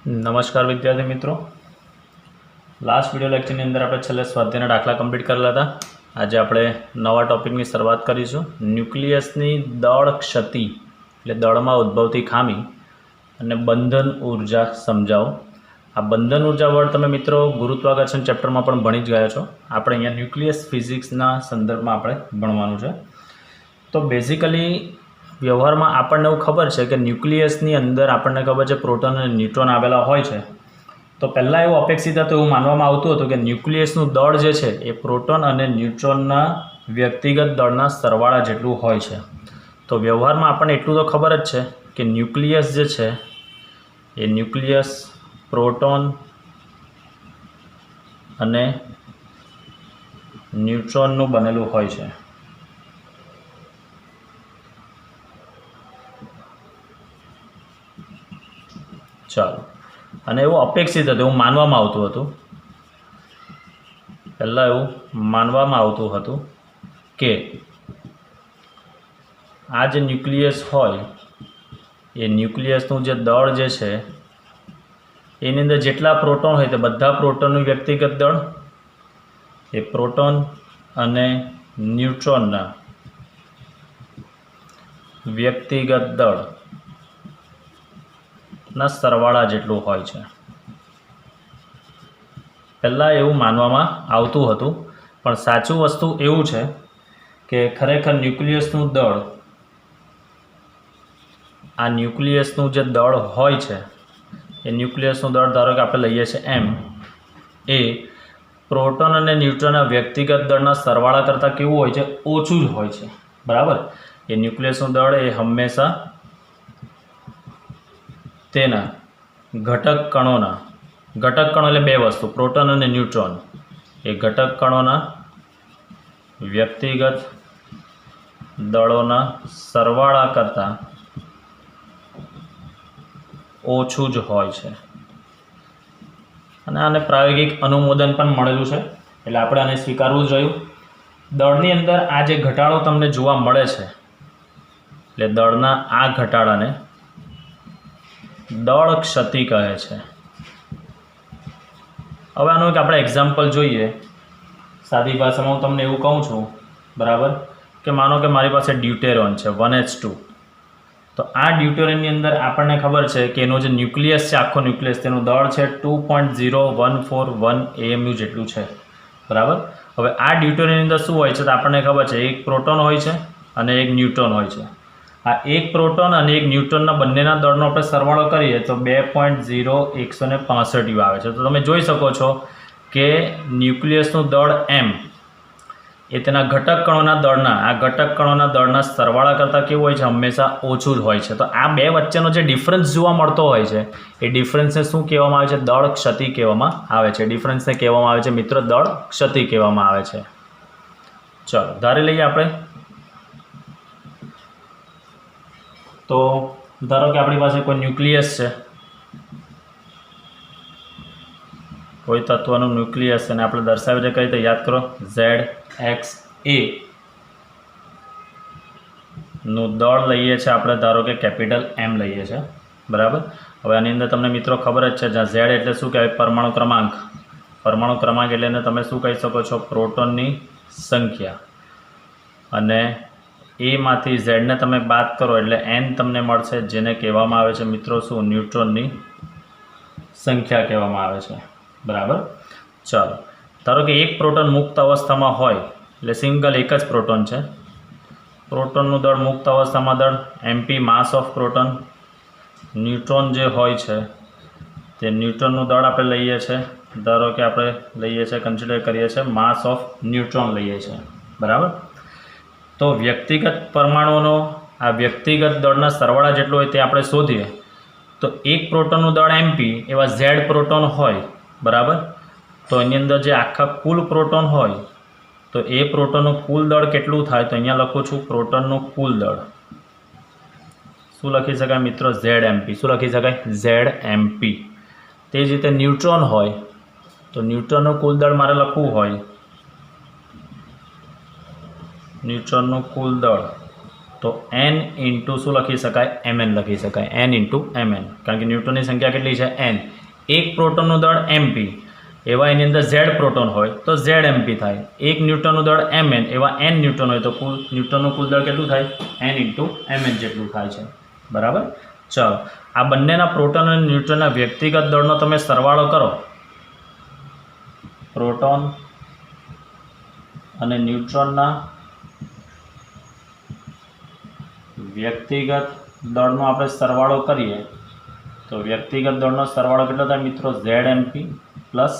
नमस्कार विद्यार्थी मित्रों, लास्ट विडियो लेक्चर अंदर आप छेल्ले स्वाध्यायना दाखला कम्प्लीट करेला था। आज आप नवा टॉपिक की शुरुआत करीशुं। न्यूक्लियसनी दળ क्षति एटले दળमां उद्भवती खामी अने बंधन ऊर्जा समजावो। आ बंधन ऊर्जा वर्ड तमे मित्रों गुरुत्वाकर्षण चेप्टर में पण भणी ज गया छो। आपणे अहींया न्यूक्लियस फिजिक्सना संदर्भ में आपणे भणवानुं छे। तो बेसिकली व्यवहार में आपने एवं खबर है कि न्यूक्लियसनी अंदर आपने खबर है प्रोटॉन और न्यूट्रॉन आवेला होय छे। तो पहला एवं अपेक्षित हतुं एवं मानवामां आवतुं हतुं कि न्यूक्लियसनुं दળ जे छे ए प्रोटॉन और न्यूट्रॉनना व्यक्तिगत दળना सरवाळा जेटલું होय छे। तो व्यवहार में आपने एटલું तो खबर ज छे कि न्यूक्लियस जे छे ए न्यूक्लियस प्रोटॉन अने न्यूट्रॉननुं बनेલું होय छे। चलो अने एवं अपेक्षित हतुं एवं मानवामां आवतुं हतुं। पहला एवं मानवामां आवतुं हतुं के आ जे न्यूक्लियस होय ए न्यूक्लियसनुं जे दળ जे छे एनी अंदर जेटला प्रोटॉन होय ते बधा प्रोटॉननुं व्यक्तिगत दળ ए प्रोटॉन अने न्यूट्रॉनना व्यक्तिगत दળ ना सरवाळा जेटલું होय छे। पहला एवं मानवामां आवतुं हतुं पण साचुं वस्तु एवुं छे कि खरेखर न्यूक्लियसनुं दળ आ न्यूक्लियसनुं जे दળ होय छे ए न्यूक्लियसनुं दળ धारो के आपणे लईए छीए एम ए प्रोटॉन अने न्यूट्रॉनना व्यक्तिगत दળना सरवाळा करता केवुं होय छे? ओछुं ज होय छे। बराबर। ए न्यूक्लियसनुं दળ ए हमेशा तेना घटक कणोना घटक कणो एटले बे वस्तु प्रोटॉन और न्यूट्रॉन ए घटक कणोना व्यक्तिगत दळोना सरवाळा करता ओछुं ज होय छे। अने आने प्रायोगिक अनुमोदन पण मळेलुं छे एटले आपणे आने स्वीकारवुं जोईए। दळनी अंदर आ जे घटाडो तमने जोवा मळे छे एटले दळना आ घटाडाने दળ क्षति कहे छे। हवे आनुं एक आपणे एक्जाम्पल जोईए। सादी भाषामां हूँ तमने एवुं कहूं छुं, बराबर, कि मानो कि मारी पासे ड्यूटेरॉन छे 1H2। तो आ ड्यूटेरॉननी अंदर आपणे खबर छे कि एनो जे न्यूक्लियस छे आखो न्यूक्लियस तेनुं दળ छे 2.0141 AMU जेटલું छे। बराबर। हवे आ ड्यूटेरॉननी अंदर शुं होय छे तो आपणे खबर छे एक प्रोटॉन होय छे अने एक न्यूट्रॉन होय छे। आ एक प्रोटॉन और एक न्यूट्रॉनना बंनेना दળનો આપણે સરવાળો કરીએ तो 2.0165 आवे छे। तो તમે જોઈ શકો છો કે ન્યુક્લિયસનું દળ m એ તેના ઘટક કણોના દળના આ ઘટક કણોના દળના સરવાળા કરતાં કેવું હોય છે? હંમેશા ઓછું જ હોય છે। તો આ બે વચ્ચેનો જે ડિફરન્સ જોવા મળતો હોય છે એ ડિફરન્સને શું કહેવામાં આવે છે? દળ ક્ષતિ કહેવામાં આવે છે। ડિફરન્સને કહેવામાં આવે છે મિત્રો દળ ક્ષતિ કહેવામાં આવે છે। ચલો ધારી લઈએ આપણે। तो धारो कि अपनी पास कोई न्यूक्लियस है, कोई तत्वनु न्यूक्लियस है, आपणे दर्शावे कई रीते याद करो ZXA नु दળ लईए छे आपणे धारो कि कैपिटल M लईए छे। बराबर। हवे आनी अंदर तमने मित्रों खबर ज छे ज्यां Z एटले शुं कहेवाय? परमाणु क्रमांक। परमाणु क्रमांक एटले एने तमे शुं कही शको छो? प्रोटॉननी संख्या। अने ए मांथी Z ने तमे बात करो एटले N तमने मळशे जेने कहेवामां आवे छे मित्रों शुं? न्यूट्रॉननी संख्या कहेवामां आवे छे। बराबर। चलो धारो कि एक प्रोटॉन मुक्त अवस्थामां होय एटले सिंगल एक ज प्रोटॉन छे। प्रोटॉननुं दળ मुक्त अवस्थामां दળ MP mass of proton. Neutron जे होय छे ते न्यूट्रॉननुं दળ आपणे लईए छे, धारो कि आपणे लईए छे कन्सिडर करीए छे मास ऑफ न्यूट्रॉन लईए छे। बराबर। तो व्यक्तिगत परमाणुओनो आ व्यक्तिगत दળના સરવાળા જેટલો હોય તે આપણે શોધીએ તો એક પ્રોટોનનું દળ MP એવા Z પ્રોટોન હોય। બરાબર। તો એની અંદર જે આખા કુલ પ્રોટોન હોય તો એ પ્રોટોનનું કુલ દળ કેટલું થાય? તો અહીંયા લખું છું પ્રોટોનનું કુલ દળ શું લખી શકાય મિત્રો? ZMP। શું લખી શકાય? ZMP। તે જ રીતે ન્યુટ્રોન હોય તો ન્યુટ્રોનનું કુલ દળ મારે લખવું હોય न्यूट्रॉनનું કુલ દળ તો n ઇન્ટુ શું લખી શકાય? mn લખી શકાય, n ઇન્ટુ mn, કારણ કે ન્યૂટનની સંખ્યા કેટલી છે? n. એક પ્રોટોનનું દળ mp, એવા એની અંદર z પ્રોટોન હોય તો zmp થાય. એક ન્યૂટનનું દળ mn, એવા n ન્યૂટન હોય તો ન્યૂટનનું કુલ દળ કેટલું થાય? n ઇન્ટુ mn જેટલું થાય છે. બરાબર. ચલો, આ બંનેના પ્રોટોન અને ન્યૂટ્રોનના વ્યક્તિગત દળનો તમે સરવાળો કરો. પ્રોટોન અને ન્યુટ્રોનના વ્યક્તિગત દળનો આપણે સરવાળો કરીએ તો વ્યક્તિગત દળનો સરવાળો કેટલો થાય મિત્રો? zmp પ્લસ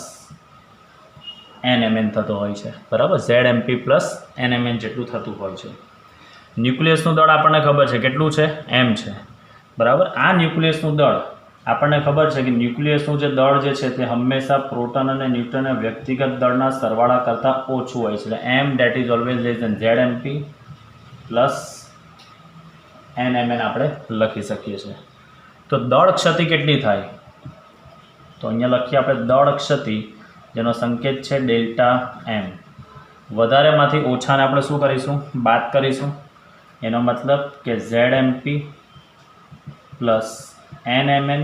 nmn થતો હોય છે. બરાબર, zmp પ્લસ nmn જેટલું થતું હોય છે. ન્યુક્લિયસનું દળ આપણને ખબર છે કેટલું છે? m છે. બરાબર. આ ન્યુક્લિયસનું દળ આપણને ખબર છે કે ન્યુક્લિયસનું જે દળ જે છે તે હંમેશા પ્રોટોન અને ન્યુટ્રોનના વ્યક્તિગત દળના સરવાળા કરતાં ઓછું હોય છે. એટલે m that is always less than zmp plus nmn આપણે લખી શકીએ છીએ. તો દળ ક્ષતિ કેટલી થાય? તો અહીંયા લખીએ આપણે દળ ક્ષતિ, જેનો સંકેત છે ડેલ્ટા m. વધારેમાંથી ઓછાને આપણે શું કરીશું? બાદ કરીશું. એનો મતલબ કે zmp પ્લસ nmn,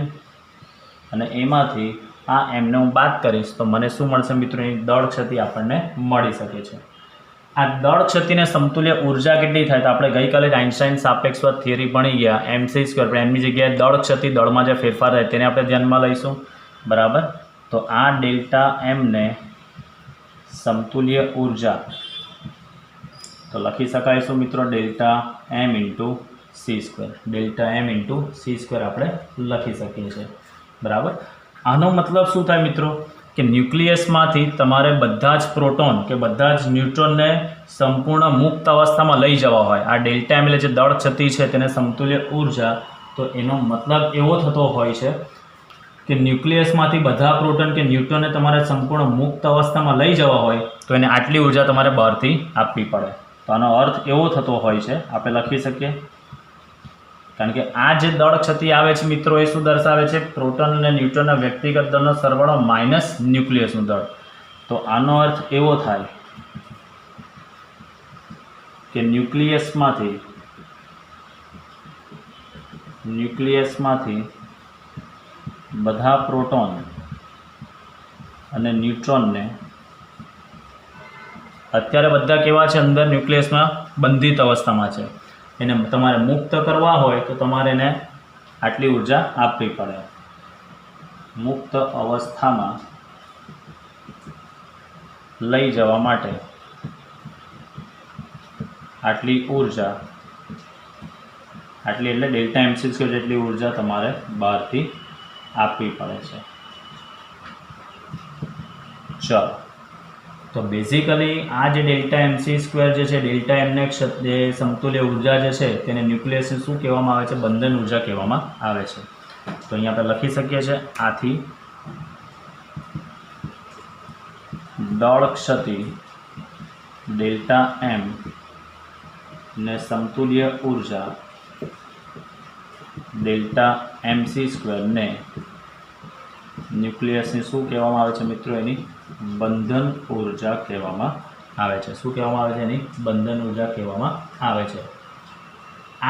અને એમાંથી આ એમને હું બાદ કરીશ તો મને શું મળશે મિત્રો? એની દળ ક્ષતિ આપણને મળી શકે છે. આ દળ ક્ષતિને સમતુલ્ય ઉર્જા કેટલી થાય? તો આપણે ગઈકાલે જ આઇન્સ્ટાઈન સાપેક્ષવાદ થિયરી ભણી ગયા, mc², પણ એમની જગ્યાએ દળ ક્ષતિ, દળમાં જે ફેરફાર થાય તેને આપણે ધ્યાનમાં લઈશું. બરાબર. તો આ ડેલ્ટા એમને સમતુલ્ય ઉર્જા તો લખી શકાય શું મિત્રો? Delta m into c². Delta m into c² આપણે લખી શકીએ છીએ. બરાબર. આનો મતલબ શું થાય મિત્રો? કે ન્યુક્લિયસમાંથી તમારે બધા જ પ્રોટોન કે બધા જ ન્યુટ્રોનને સંપૂર્ણ મુક્ત અવસ્થામાં લઈ જવા હોય. આ ડેલ્ટા એમ એટલે જે દળ ક્ષતિ છે તેને સમતુલ્ય ઉર્જા, તો એનો મતલબ એવો થતો હોય છે કે ન્યુક્લિયસમાંથી બધા પ્રોટોન કે ન્યુટ્રોનને તમારે સંપૂર્ણ મુક્ત અવસ્થામાં લઈ જવા હોય તો એને આટલી ઉર્જા તમારે બહારથી આપવી પડે. તો આનો અર્થ એવો થતો હોય છે, આપણે લખી શકીએ. કારણ કે આ જે દળ ક્ષતિ આવે છે મિત્રો, એ શું દર્શાવે છે? પ્રોટોન અને ન્યુટ્રોનના વ્યક્તિગત દળનો સરવાળો માઇનસ ન્યુક્લિયસનું દળ. તો આનો અર્થ એવો થાય કે ન્યુક્લિયસમાંથી બધા પ્રોટોન અને ન્યુટ્રોનને, અત્યારે બધા કેવા છે? અંદર ન્યુક્લિયસમાં બંધિત અવસ્થામાં છે. એને તમારે મુક્ત કરવા હોય તો તમારે એને આટલી ઉર્જા આપવી પડે. મુક્ત અવસ્થામાં લઈ જવા માટે આટલી ઉર્જા, આટલી એટલે ડેલ્ટા mc² જેટલી ઉર્જા તમારે બહારથી આપવી પડે છે. ચલો, તો બેઝિકલી આ જે ડેલ્ટા mc² જે છે, ડેલ્ટા એમને જે સમતુલ્ય ઉર્જા જે છે તેને ન્યુક્લિયસને શું કહેવામાં આવે છે? બંધન ઉર્જા કહેવામાં આવે છે. તો અહીંયા આપણે લખી શકીએ છીએ, આથી દળ ક્ષતિ ડેલ્ટા m ને સમતુલ્ય ઉર્જા ડેલ્ટા mc² ને ન્યુક્લિયસને શું કહેવામાં આવે છે મિત્રો? એની બંધન ઉર્જા કહેવામાં આવે છે. શું કહેવામાં આવે છે? એની બંધન ઉર્જા કહેવામાં આવે છે.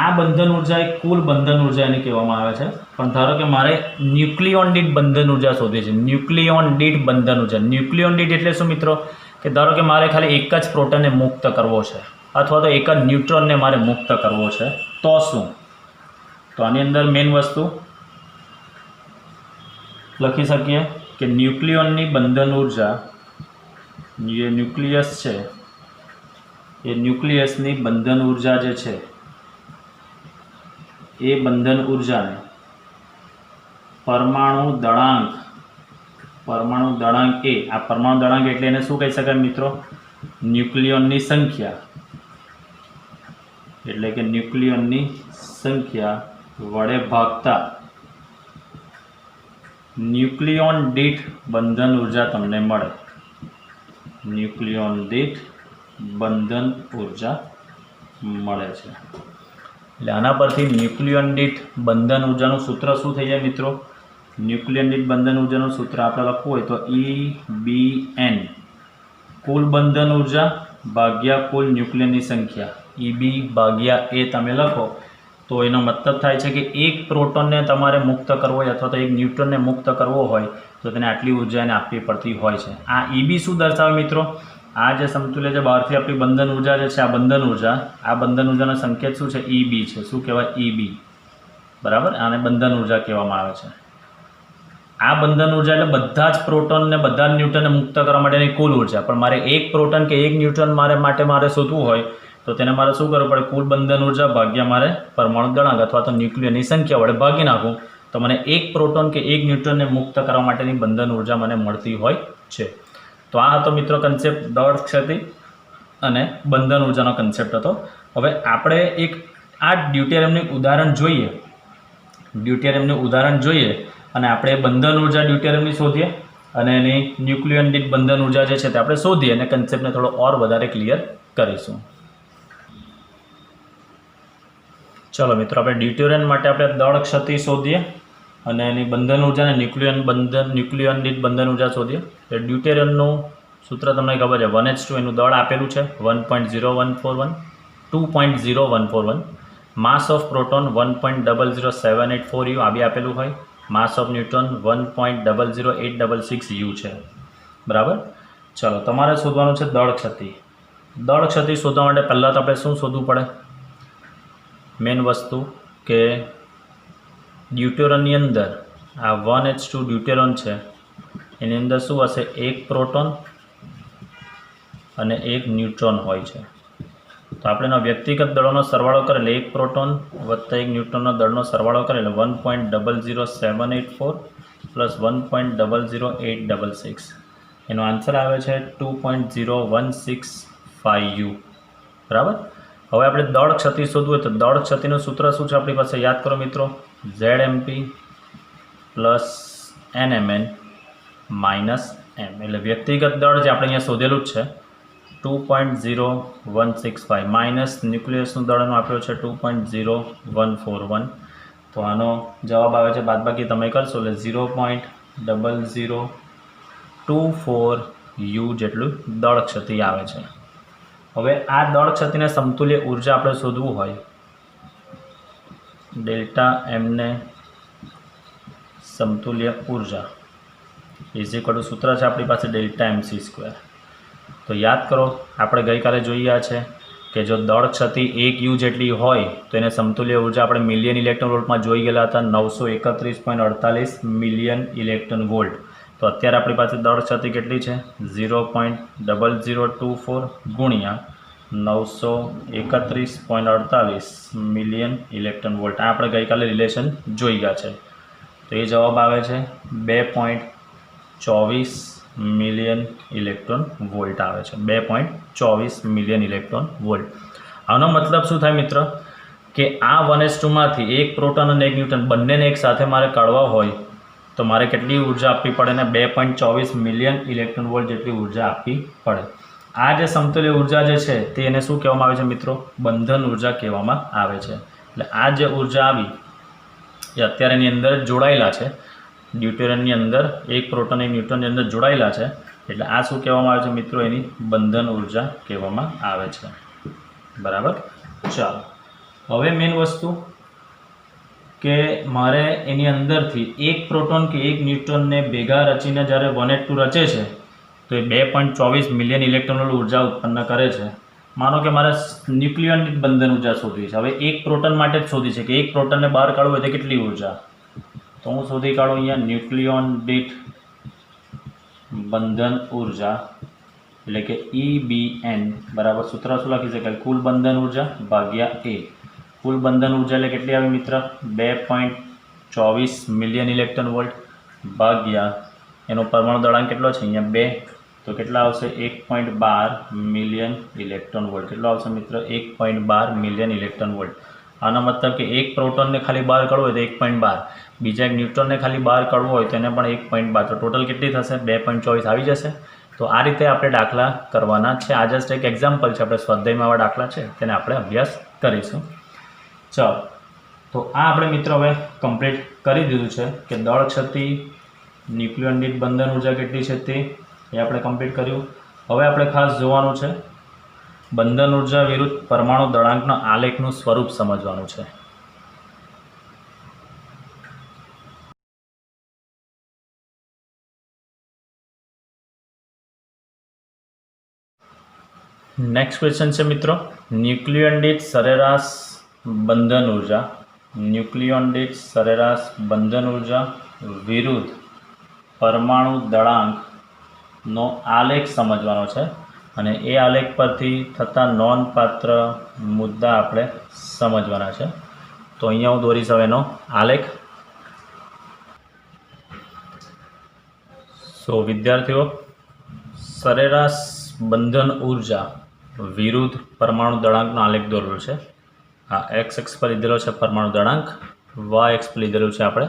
આ બંધન ઉર્જા એ કુલ બંધન ઉર્જા એને કહેવામાં આવે છે. પણ ધારો કે મારે ન્યુક્લિયોન દીઠ બંધન ઉર્જા શોધવી છે. ન્યુક્લિયોન દીઠ બંધન ઉર્જા. ન્યુક્લિયોન દીઠ એટલે શું મિત્રો? કે ધારો કે મારે ખાલી એક જ પ્રોટોનને મુક્ત કરવો છે અથવા તો એક જ ન્યુટ્રોનને મારે મુક્ત કરવો છે, તો શું? તો આની અંદર મેઇન વસ્તુ લખી શકીએ કે ન્યુક્લિયોનની બંધન ઉર્જા, જે ન્યુક્લિયસ છે એ ન્યુક્લિયસની બંધન ઉર્જા જે છે એ બંધન ઉર્જાને પરમાણુ દળાંક એ, આ પરમાણુ દળાંક એટલે એને શું કહી શકાય મિત્રો? ન્યુક્લિયોનની સંખ્યા. એટલે કે ન્યુક્લિયોનની સંખ્યા વડે ભાગતા ન્યુક્લિયોન દીઠ બંધન ઉર્જા તમને મળે. ન્યુક્લિયોન દીઠ બંધન ઉર્જા મળે છે. એટલે આના પરથી ન્યુક્લિયોન દીઠ બંધન ઉર્જાનું સૂત્ર શું થઈ જાય મિત્રો? ન્યુક્લિયોન દીઠ બંધન ઉર્જાનું સૂત્ર આપણે લખવું હોય તો EBN, કુલ બંધન ઉર્જા ભાગ્યા કુલ ન્યુક્લિયનની સંખ્યા. EB ભાગ્યા A તમે લખો તો એનો મતલબ થાય છે કે એક પ્રોટોનને તમારે મુક્ત કરવો હોય અથવા તો એક ન્યુટ્રોનને મુક્ત કરવો હોય તો તેને આટલી ઉર્જા એને આપવી પડતી હોય છે. આ EB શું દર્શાવે મિત્રો? આ જે સમતુલ્ય છે બહારથી આપણી બંધન ઉર્જા જે છે, આ બંધન ઉર્જાનો સંકેત શું છે? EB છે. શું કહેવાય? EB. બરાબર, આને બંધન ઉર્જા કહેવામાં આવે છે. આ બંધન ઉર્જા એટલે બધા જ પ્રોટોન ને બધા જ ન્યુટ્રોનને મુક્ત કરવા માટેની કુલ ઉર્જા. પણ મારે એક પ્રોટોન કે એક ન્યુટ્રોન મારે શોધવું હોય તો તેને મારે શું કરવું પડે? કુલ બંધન ઉર્જા ભાગ્યા મારે પરમાણુ દળાંક અથવા તો ન્યુક્લિયરની સંખ્યા વડે ભાગી નાખું તો મને એક પ્રોટોન કે એક ન્યુટ્રોનને મુક્ત કરવા માટેની બંધન ઉર્જા મને મળતી હોય છે. તો આ હતો મિત્રો કન્સેપ્ટ દળ ક્ષતિ અને બંધન ઉર્જાનો કન્સેપ્ટ હતો. હવે આપણે એક આ ડ્યુટેરિયમનું ઉદાહરણ જોઈએ અને આપણે બંધન ઉર્જા ડ્યુટેરિયમની શોધીએ અને એની ન્યુક્લિયન દીઠ બંધન ઉર્જા જે છે તે આપણે શોધીએ અને કન્સેપ્ટને થોડો ઓર વધારે ક્લિયર કરીશું. ચલો મિત્રો, આપણે ડ્યુટેરિયમ માટે આપણે દળ ક્ષતિ શોધીએ અને એની બંધન ઉર્જા અને ન્યુક્લિયન દીઠ બંધન ઉર્જા શોધીએ. તો ડ્યુટેરિયમનું સૂત્ર તમને ખબર છે, 1h2 એનું દળ આપેલું છે 1.0141, 2.0141. માસ ઓફ પ્રોટોન 1.00784 U આ બી આપેલું હોય. માસ ઓફ ન્યુટ્રોન 1.00866 U છે. બરાબર. ચલો, તમારે શોધવાનું છે દળ ક્ષતિ. દળ ક્ષતિ શોધવા માટે પહેલાં તો આપણે શું શોધવું પડે? મેઇન વસ્તુ કે ડ્યુટેરિયમની અંદર આ 1h2 ડ્યુટેરિયમ છે એની અંદર શું હશે? એક પ્રોટોન અને એક ન્યુટ્રોન હોય છે. તો આપણે એનો વ્યક્તિગત દળોનો સરવાળો કરે એટલે એક પ્રોટોન વત્તા એક ન્યુટ્રોનનો દળનો સરવાળો કરે એટલે 1.00784 પ્લસ 1.00866. એનો આન્સર આવે છે 2.0165 U. બરાબર. હવે આપણે દળ ક્ષતિ શોધવું હોય તો દળ ક્ષતિનું સૂત્ર શું છે આપણી પાસે? યાદ કરો મિત્રો, ZMP plus NMN minus M. એટલે વ્યક્તિગત દળ જે આપણે અહીંયા શોધેલું જ છે 2.0165 માઇનસ ન્યુક્લિયસનું દળનું આપ્યો છે 2.0141. તો આનો જવાબ આવે છે, બાદબાકી તમે કરશો એટલે 0.0024 U જેટલું દળ ક્ષતિ આવે છે. હવે આ દળ ક્ષતિને સમતુલ્ય ઉર્જા આપણે શોધવું હોય, ડેલ્ટા એમને સમતુલ્ય ઉર્જા = સૂત્ર છે આપણી પાસે ડેલ્ટા MC². તો યાદ કરો, આપણે ગઈકાલે જોઈ છે કે જો દળ ક્ષતિ 1 U જેટલી હોય તો એને સમતુલ્ય ઉર્જા આપણે મિલિયન ઇલેક્ટ્રોન વોલ્ટમાં જોઈ ગયેલા હતા, 931.48 મિલિયન ઇલેક્ટ્રોન વોલ્ટ. તો અત્યારે આપણી પાસે દળ ક્ષતિ કેટલી છે? 0.0024 ગુણ્યા 931.48 મિલિયન ઇલેક્ટ્રોન વોલ્ટ. આ આપણે ગઈકાલે રિલેશન જોઈ ગયા છે. તો એ જવાબ આવે છે 2.24 મિલિયન ઇલેક્ટ્રોન વોલ્ટ આવે છે. 2.24 મિલિયન ઇલેક્ટ્રોન વોલ્ટ. આનો મતલબ શું થાય મિત્ર? કે આ 1h2 માંથી એક પ્રોટોન અને એક ન્યુટ્રોન બંનેને એક સાથે મારે કાઢવા હોય તો મારે કેટલી ઉર્જા આપવી પડે ને? 2.24 મિલિયન ઇલેક્ટ્રોન વોલ્ટ જેટલી ઉર્જા આપવી પડે. આ જે સમતુલ્ય ઉર્જા જે છે તે એને શું કહેવામાં આવે છે મિત્રો? બંધન ઉર્જા કહેવામાં આવે છે. એટલે આ જે ઉર્જા આવી એ અત્યારે એની અંદર જોડાયેલા છે, ડ્યુટેરિયમની અંદર એક પ્રોટોન એક ન્યુટ્રોનની અંદર જોડાયેલા છે. એટલે આ શું કહેવામાં આવે છે મિત્રો? એની બંધન ઉર્જા કહેવામાં આવે છે. બરાબર. ચાલો, હવે મેઇન વસ્તુ કે મારે એની અંદરથી એક પ્રોટોન કે એક ન્યુટ્રોનને ભેગા રચીને જ્યારે 1h2 રચે છે તો એ 2.24 મિલિયન ઇલેક્ટ્રોન ઉર્જા ઉત્પન્ન કરે છે. માનો કે મારે ન્યુક્લિયન દીઠ બંધન ઉર્જા શોધવી છે. હવે એક પ્રોટોન માટે જ શોધી છે કે એક પ્રોટોનને બહાર કાઢવું હોય તો કેટલી ઉર્જા? તો હું શોધી કાઢું અહીંયા ન્યુક્લિયન દીઠ બંધન ઉર્જા એટલે કે EBN બરાબર સૂત્ર શું લખી શકાય? કુલ બંધન ઉર્જા ભાગ્યા A. કુલ બંધન ઉર્જા એટલે કેટલી આવી મિત્ર? 2.24 મિલિયન ઇલેક્ટ્રોન વોલ્ટ ભાગ્યા એનો પરમાણુ દળાંક કેટલો છે અહીંયા? 2. તો કેટલા આવશે? 1.12 મિલિયન ઇલેક્ટ્રોન વોલ્ટ. કેટલો આવશે મિત્ર? 1.12 મિલિયન ઇલેક્ટ્રોન વોલ્ટ. આનો મતલબ કે એક પ્રોટોનને ખાલી બહાર કાઢવું હોય તો 1.12, બીજા એક ન્યુટ્રોનને ખાલી બહાર કાઢવું હોય તો એને પણ 1.12. તો ટોટલ કેટલી થશે? 2.24 આવી જશે. તો આ રીતે આપણે દાખલા કરવાના છે. આ જસ્ટ એક એક્ઝામ્પલ છે, આપણે સ્વાધ્યાયમાં આવા દાખલા છે તેને આપણે અભ્યાસ કરીશું. ચાલો, તો આ આપણે મિત્રો હવે કમ્પ્લીટ કરી દીધું છે કે દળ ક્ષતિ, ન્યુક્લિયન દીઠ બંધન ઉર્જા કેટલી છે તે એ આપણે કમ્પ્લીટ કર્યું. હવે આપણે ખાસ જોવાનું છે બંધન ઉર્જા વિરુદ્ધ પરમાણુ દળાંકના આલેખનું સ્વરૂપ સમજવાનું છે. નેક્સ્ટ ક્વેશ્ચન છે મિત્રો, ન્યુક્લિયોન દીઠ સરેરાશ બંધન ઉર્જા, ન્યુક્લિયોન દીઠ સરેરાશ બંધન ઉર્જા વિરુદ્ધ પરમાણુ દળાંકનો આલેખ સમજવાનો છે અને એ આલેખ પરથી થતા નોંધપાત્ર મુદ્દા આપણે સમજવાના છે. તો અહીંયા હું દોરીશ હવે એનો આલેખ. સો વિદ્યાર્થીઓ, સરેરાશ બંધન ઉર્જા વિરુદ્ધ પરમાણુ દળાંકનો આલેખ દોરેલો છે. આ એક્સ એક્સ પર લીધેલો છે પરમાણુ દળાંક, વાય એક્સ પર લીધેલું છે આપણે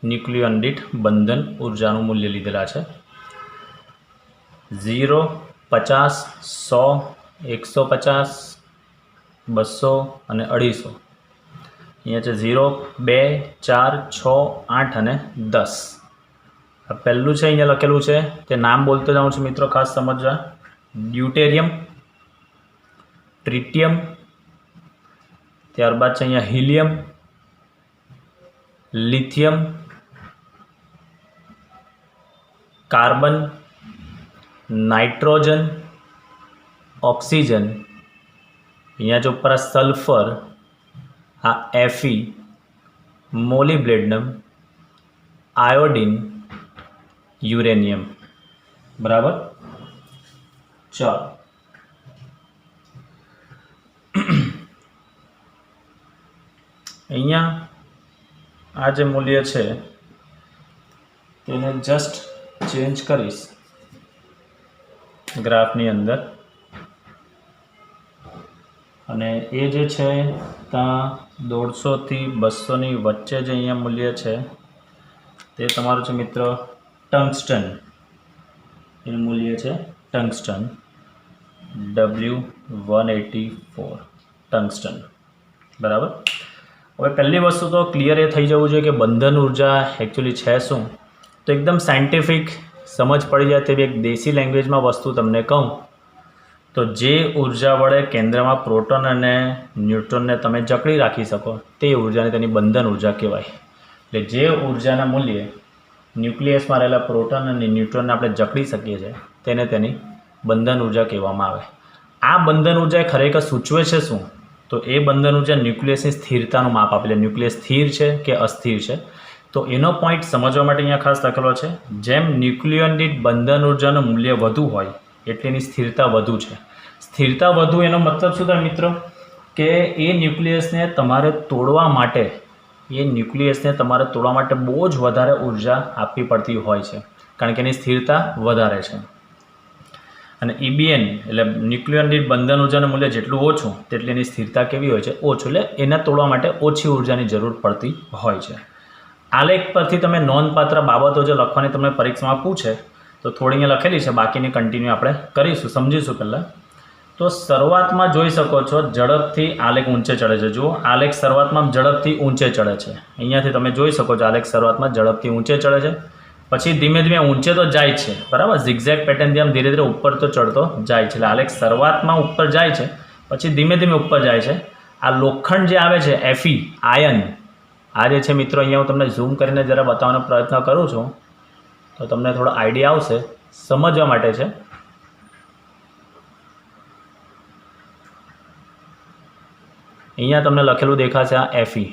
ન્યુક્લિયોન દીઠ બંધન ઉર્જાનું મૂલ્ય લીધેલા છે. 0, 50, 100, 150, 200 અને 250. અહીંયા છે 0, 2, 4, 6, 8 અને 10. આ પહેલું છે, અહીંયા લખેલું છે તે નામ બોલતો જાઉં છું મિત્રો, ખાસ સમજવા. ડ્યુટેરિયમ, ટ્રિટિયમ, ત્યારબાદ છે અહીંયા helium, lithium, carbon, nitrogen, oxygen, અહીંયા જો ઉપર આ સલ્ફર, આ Fe, મોલિબ્લેડનમ, આયોડિન, યુરેનિયમ. બરાબર, ચાલો અહીંયા આ જે મૂલ્ય છે તેને જસ્ટ ચેન્જ કરીશ ગ્રાફની અંદર, અને એ જે છે ત્યાં 150 થી 200 વચ્ચે જે અહીંયા મૂલ્ય છે તે તમારું છે મિત્ર ટંગસ્ટન. એનું મૂલ્ય છે ટંગસ્ટન, W184 ટંગસ્ટન. બરાબર. હવે પહેલી વસ્તુ તો ક્લિયર એ થઈ જવું જોઈએ કે બંધન ઉર્જા એકચ્યુઅલી છે શું. તો એકદમ સાયન્ટિફિક સમજ પડી જાય તેવી એક દેશી લેંગ્વેજમાં વસ્તુ તમને કહું તો જે ઉર્જા વડે કેન્દ્રમાં પ્રોટોન અને ન્યુટ્રોનને તમે જકડી રાખી શકો તે ઉર્જાને તેની બંધન ઉર્જા કહેવાય. એટલે જે ઉર્જાના મૂલ્યે ન્યુક્લિયસમાં રહેલા પ્રોટોન અને ન્યુટ્રોનને આપણે જકડી શકીએ છીએ તેને તેની બંધન ઉર્જા કહેવામાં આવે. આ બંધન ઉર્જા ખરેખર સૂચવે છે શું? તો એ બંધન ઉર્જા ન્યુક્લિયસની સ્થિરતાનું માપ આપે. એટલે ન્યુક્લિયસ સ્થિર છે કે અસ્થિર છે, તો એનો પોઈન્ટ સમજવા માટે અહીંયા ખાસ લખેલો છે. જેમ ન્યુક્લિયોન દીઠ બંધન ઉર્જાનું મૂલ્ય વધુ હોય એટલે એની સ્થિરતા વધુ છે. સ્થિરતા વધુ એનો મતલબ શું થાય મિત્રો? કે એ ન્યુક્લિયસને તમારે તોડવા માટે બહુ જ વધારે ઉર્જા આપવી પડતી હોય છે, કારણ કે એની સ્થિરતા વધારે છે. અને EBN એટલે ન્યુક્લિયોન દીઠ બંધન ઉર્જાનું મૂલ્ય જેટલું ઓછું તેટલી એની સ્થિરતા કેવી હોય છે? ઓછું. એટલે એને તોડવા માટે ઓછી ઉર્જાની જરૂર પડતી હોય છે. આલેખ પરથી તમે નોંધપાત્ર બાબતો જો લખવાની તમને પરીક્ષામાં પૂછે તો થોડી અહીંયા લખેલી છે, બાકીની કન્ટિન્યુ આપણે કરીશું, સમજીશું પહેલાં. તો શરૂઆતમાં જોઈ શકો છો ઝડપથી આલેખ ઊંચે ચડે છે. જુઓ, આલેખ શરૂઆતમાં ઝડપથી ઊંચે ચડે છે. અહીંયાથી તમે જોઈ શકો છો આલેખ શરૂઆતમાં ઝડપથી ઊંચે ચડે છે, પછી ધીમે ધીમે ઊંચે તો જાય છે. બરાબર, ઝિગઝેગ પેટર્નથી આમ ધીરે ધીરે ઉપર તો ચડતો જાય છે. એટલે આલેખ શરૂઆતમાં ઉપર જાય છે, પછી ધીમે ધીમે ઉપર જાય છે. આ લોખંડ જે આવે છે Fe આયન, આ જે છે મિત્રો, અહીંયા હું તમને ઝૂમ કરીને જરા બતાવવાનો પ્રયત્ન કરું છું તો તમને થોડો આઈડિયા આવશે, સમજવા માટે છે. અહીંયા તમને લખેલું દેખાશે આ Fe.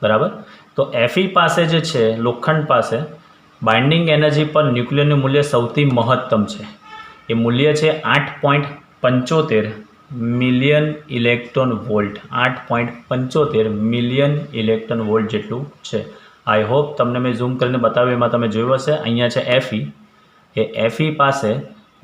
બરાબર. તો Fe પાસે જે છે, લોખંડ પાસે બાઇન્ડિંગ એનર્જી પર ન્યુક્લિયરનું મૂલ્ય સૌથી મહત્તમ છે. એ મૂલ્ય છે 8.75 million electron volt. 8.75 million electron volt જેટલું છે. આઈ હોપ તમને મેં ઝૂમ કરીને બતાવ્યું એમાં તમે જોયું હશે. અહીંયા છે Fe. એ Fe પાસે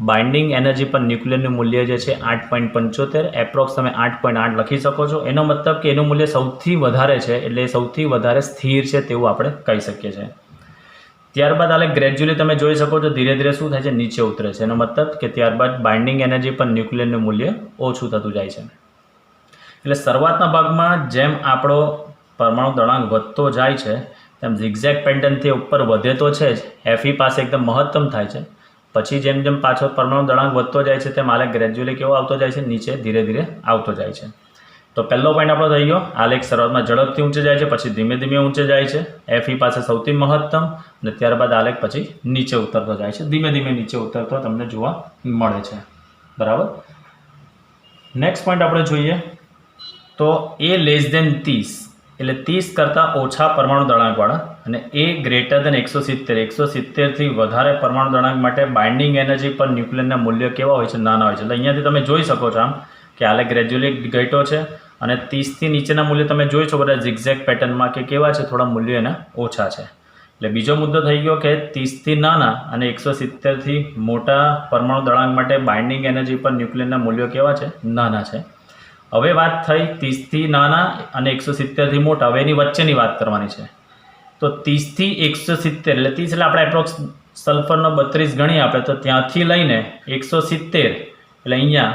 બાઇન્ડિંગ એનર્જી પર ન્યુક્લિયરનું મૂલ્ય જે છે 8.75, એપ્રોક્સ તમે 8.8 લખી શકો છો. એનો મતલબ કે એનું મૂલ્ય સૌથી વધારે છે, એટલે સૌથી વધારે સ્થિર છે તેવું આપણે કહી શકીએ છીએ. ત્યારબાદ આલેખ ગ્રેજ્યુઅલી તમે જોઈ શકો છો ધીરે ધીરે શું થાય છે? નીચે ઉતરે છે. એનો મતલબ કે ત્યારબાદ બાઇન્ડિંગ એનર્જી પર ન્યુક્લિયરનું મૂલ્ય ઓછું થતું જાય છે. એટલે શરૂઆતના ભાગમાં જેમ આપણો પરમાણુ દળાંક વધતો જાય છે તેમ ઝિગઝેગ પેટર્નથી ઉપર વધે તો છે જ. Fe પાસે એકદમ મહત્તમ થાય છે, પછી જેમ જેમ પાછો પરમાણુ દળાંક વધતો જાય છે તેમ આલેખ ગ્રેજ્યુઅલી કેવો આવતો જાય છે, નીચે ધીરે ધીરે આવતો જાય છે. તો પહેલો પોઈન્ટ આપણો થઈ ગયો, આલેખ શરૂઆતમાં ઝડપથી ઊંચે જાય છે, પછી ધીમે ધીમે ઊંચે જાય છે. એફઈ પાસે સૌથી મહત્તમ અને ત્યારબાદ આલેખ પછી નીચે ઉતરતો જાય છે, ધીમે ધીમે નીચે ઉતરતો તમને જોવા મળે છે. બરાબર. નેક્સ્ટ પોઈન્ટ આપણે જોઈએ તો એ લેસ ધેન 30 એટલે 30 કરતાં ઓછા પરમાણુ દળાંકવાળા અને એ ગ્રેટર ધેન 170 વધારે પરમાણુ દળાંક માટે બાઇન્ડિંગ એનર્જી પર ન્યુક્લિયરના મૂલ્ય કેવા હોય છે, નાના હોય છે. એટલે અહીંયાથી તમે જોઈ શકો છો આમ કે આલેખ ગ્રેજ્યુઅલી ઘટ્યો છે અને 30થી નીચેના મૂલ્ય તમે જોઈ શકો છો ઝિગઝેગ પેટર્નમાં કે કેવા છે, થોડા મૂલ્યો એના ઓછા છે. એટલે બીજો મુદ્દો થઈ ગયો કે 30થી નાના અને 170થી મોટા પરમાણુ દળાંક માટે બાઇન્ડિંગ એનર્જી પર ન્યુક્લિયરના મૂલ્યો કેવા છે, નાના છે. હવે વાત થઈ 30થી નાના અને 170થી મોટા. હવે એની વચ્ચેની વાત કરવાની છે. તો 30થી 170 એટલે 30 એટલે આપણે એપ્રોક્સ સલ્ફરનો 32 ગણી આપણે તો ત્યાંથી લઈને 170 એટલે અહીંયા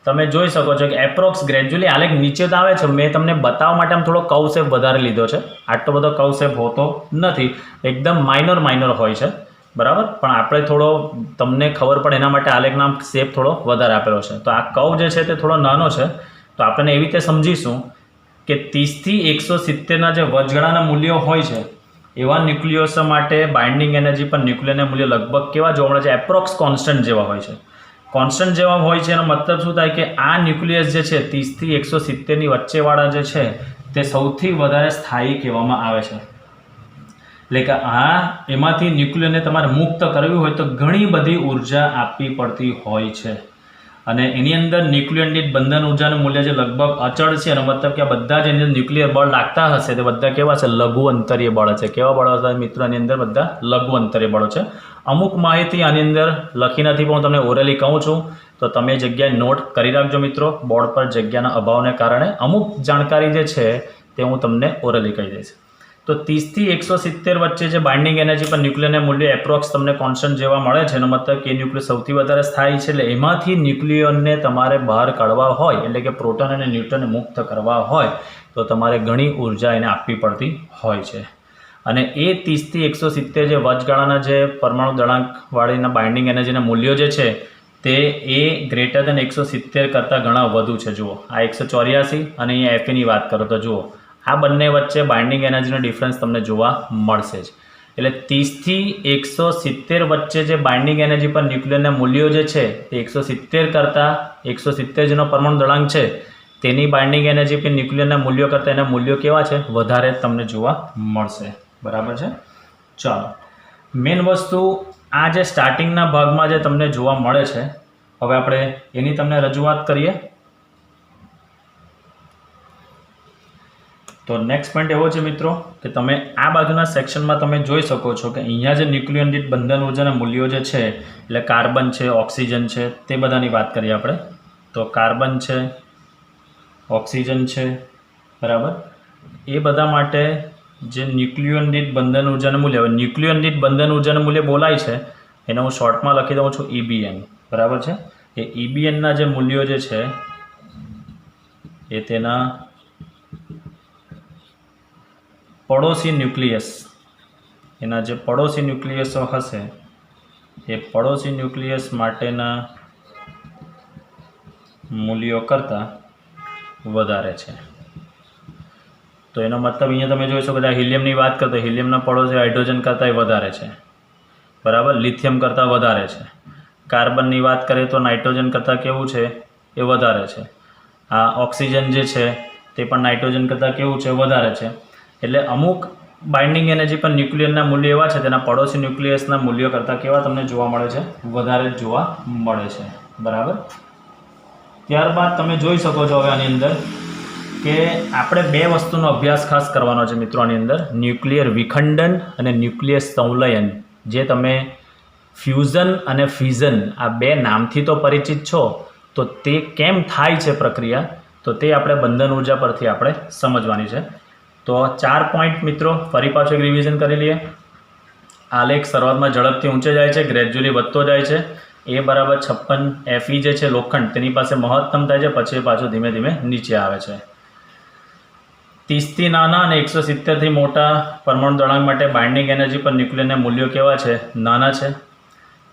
તમે જોઈ શકો છો કે એપ્રોક્સ ગ્રેજ્યુઅલી આલેખ નીચે તો આવે છે. મેં તમને બતાવવા માટે આમ થોડો કર્વ શેપ વધારે લીધો છે, આટલો બધો કર્વ શેપ હોતો નથી, એકદમ માઇનર હોય છે. બરાબર. પણ આપણે થોડો તમને ખબર પડે એના માટે આલેખનો શેપ થોડો વધારે આપેલો છે. તો આ કર્વ જે છે તે થોડો નાનો છે. તો આપણે એવી રીતે સમજીશું કે 30થી 170ના જે વચગાળાના મૂલ્યો હોય છે એવા ન્યુક્લિયસ માટે બાઇન્ડિંગ એનર્જી પર ન્યુક્લિયરના મૂલ્ય લગભગ કેવા જોવા મળે છે, એપ્રોક્સ કોન્સ્ટન્ટ જેવા હોય છે. કોન્સ્ટન્ટ જેવા હોય છે એનો મતલબ શું થાય કે આ ન્યુક્લિયસ જે છે 30થી 170ની વચ્ચેવાળા જે છે તે સૌથી વધારે સ્થાયી કહેવામાં આવે છે. એટલે કે એમાંથી ન્યુક્લિયરને તમારે મુક્ત કરવી હોય તો ઘણી બધી ઉર્જા આપવી પડતી હોય છે. અને એની અંદર ન્યુક્લિયર દીઠ બંધન ઉર્જાનું મૂલ્ય જે લગભગ અચળ છે, એનો મતલબ કે આ બધા જે અંદર ન્યુક્લિયર બળ લાગતા હશે તે બધા કેવા છે, લઘુ અંતરીય બળ છે. કેવા બળો હશે મિત્રો? આની અંદર બધા લઘુ અંતરીય બળો છે. અમુક માહિતી આની અંદર લખી નથી પણ હું તમને ઓરલી કહું છું તો તમે જગ્યાએ નોટ કરી રાખજો મિત્રો. બોર્ડ પર જગ્યાના અભાવને કારણે અમુક જાણકારી જે છે તે હું તમને ઓરલી કહી દઈશ. તો 30થી 170 વચ્ચે જે બાઇન્ડિંગ એનર્જી પર ન્યુક્લિયરના મૂલ્ય એપ્રોક્સ તમને કોન્સ્ટન્ટ જેવા મળે છે. એનો મતલબ કે ન્યુક્લિયર સૌથી વધારે સ્થાયી છે. એટલે એમાંથી ન્યુક્લિયરને તમારે બહાર કાઢવા હોય એટલે કે પ્રોટોન અને ન્યુટ્રોનને મુક્ત કરવા હોય તો તમારે ઘણી ઉર્જા એને આપવી પડતી હોય છે. અને એ 30થી 170 જે વચગાળાના જે પરમાણુ દળાંકવાળીના બાઇન્ડિંગ એનર્જીના મૂલ્યો જે છે તે એ ગ્રેટર દેન 170 કરતાં ઘણા વધુ છે. જુઓ આ 184 અને અહીંયા એફઈની વાત કરો તો જુઓ આ બંને વચ્ચે બાઇન્ડિંગ એનર્જીનો ડિફરન્સ તમને જોવા મળશે જ. એટલે 30થી 170 વચ્ચે જે બાઇન્ડિંગ એનર્જી પર ન્યુક્લિયરના મૂલ્યો જે છે તે 170 કરતાં 170 જેનો પરમાણુ દળાંક છે તેની બાઇન્ડિંગ એનર્જી પર ન્યુક્લિયરના મૂલ્યો કરતાં એના મૂલ્યો કેવા છે, વધારે તમને જોવા મળશે. બરાબર છે. ચાલો, મેઇન વસ્તુ આ જે સ્ટાર્ટિંગના ભાગમાં જે તમને જોવા મળે છે હવે આપણે એની તમને રજૂઆત કરીએ. તો નેક્સ્ટ પોઈન્ટ એવો છે મિત્રો કે તમે આ બાજુના સેક્શનમાં તમે જોઈ શકો છો કે અહીંયા જે ન્યુક્લિયર દીઠ બંધન ઉર્જાના મૂલ્યો જે છે એટલે કાર્બન છે, ઓક્સિજન છે, તે બધાની વાત કરીએ આપણે. તો કાર્બન છે, ઓક્સિજન છે, બરાબર. એ બધા માટે જે ન્યુક્લિયર દીઠ બંધન ઉર્જાનું મૂલ્ય, હવે ન્યુક્લિયર દીઠ બંધન ઉર્જાનું મૂલ્ય બોલાય છે એને હું શોર્ટમાં લખી દઉં છું EBN. બરાબર છે. એ EBNના જે મૂલ્યો જે છે એ તેના પડોશી ન્યુક્લિયસ, એના જે પડોશી ન્યુક્લિયસો હશે એ પડોશી ન્યુક્લિયસ માટેના મૂલ્યો કરતાં વધારે છે. તો એનો મતલબ અહીંયા તમે જોઈ શકો છો હિલિયમની વાત કરતો હિલિયમના પડોશી હાઇડ્રોજન કરતાં વધારે છે. બરાબર. લિથિયમ કરતાં વધારે છે. કાર્બનની વાત કરીએ તો નાઇટ્રોજન કરતાં કેવું છે, એ વધારે છે. આ ઓક્સિજન જે છે તે પણ નાઇટ્રોજન કરતાં કેવું છે, વધારે છે. એટલે અમુક બાઇન્ડિંગ એનર્જી પર ન્યુક્લિયરના મૂલ્યો એવા છે તેના પડોશી ન્યુક્લિયસના મૂલ્યો કરતાં કેવા તમને જોવા મળે છે, વધારે જોવા મળે છે. બરાબર. ત્યારબાદ તમે જોઈ શકો છો હવે આની અંદર કે આપણે બે વસ્તુનો અભ્યાસ ખાસ કરવાનો છે મિત્રો આની અંદર, ન્યુક્લિયર વિખંડન અને ન્યુક્લિયર સંલયન. જે તમે ફ્યુઝન અને ફિઝન આ બે નામથી તો પરિચિત છો, તો તે કેમ થાય છે પ્રક્રિયા, તો તે આપણે બંધન ઉર્જા પરથી આપણે સમજવાની છે. તો 4 પોઈન્ટ મિત્રો ફરી પાછું એક રિવિઝન કરી લઈએ. આલેખ શરૂઆતમાં ઝડપથી ઊંચે જાય છે, ગ્રેજ્યુઅલી વધતો જાય છે. એ બરાબર 56 Fe જે છે લોખંડ તેની પાસે મહત્તમ થાય છે, પછી એ પાછું ધીમે ધીમે નીચે આવે છે. 30થી નાના અને 170થી મોટા પરમાણુ દળાંક માટે બાઇન્ડિંગ એનર્જી પર ન્યુક્લિયરના મૂલ્યો કેવા છે, નાના છે.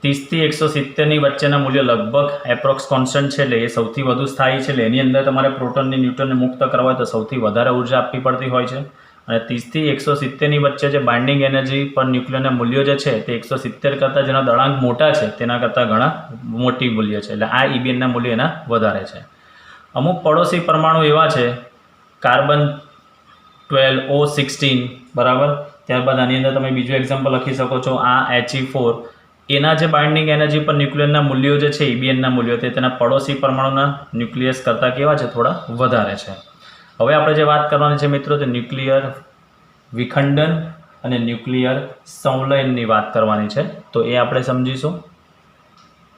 30 થી 170ની વચ્ચેના મૂલ્યો લગભગ એપ્રોક્સ કોન્સ્ટન્ટ છે, એટલે એ સૌથી વધુ સ્થાયી છે. એટલે એની અંદર તમારે પ્રોટોનને ન્યુટ્રનને મુક્ત કરવા હોય તો સૌથી વધારે ઉર્જા આપવી પડતી હોય છે. અને 30 થી 170ની વચ્ચે જે બાઇન્ડિંગ એનર્જી પર ન્યુક્લિયરના મૂલ્યો જે છે તે 170 કરતાં જેના દળાંક મોટા છે તેના કરતાં ઘણા મોટી મૂલ્ય છે. એટલે આ EBNના મૂલ્ય એના વધારે છે. અમુક પડોશી પરમાણુ એવા છે કાર્બન 12 O16 બરાબર. ત્યારબાદ આની અંદર તમે બીજું એક્ઝામ્પલ લખી શકો છો આ He4. એના જે બાઇન્ડિંગ એનર્જી પર ન્યુક્લિયરના મૂલ્યો જે છે EBNના મૂલ્યો તે તેના પડોશી પરમાણુના ન્યુક્લિયસ કરતાં કેવા છે, થોડા વધારે છે. હવે આપણે જે વાત કરવાની છે મિત્રો તે ન્યુક્લિયર વિખંડન અને ન્યુક્લિયર સંલયનની વાત કરવાની છે. તો એ આપણે સમજીશું.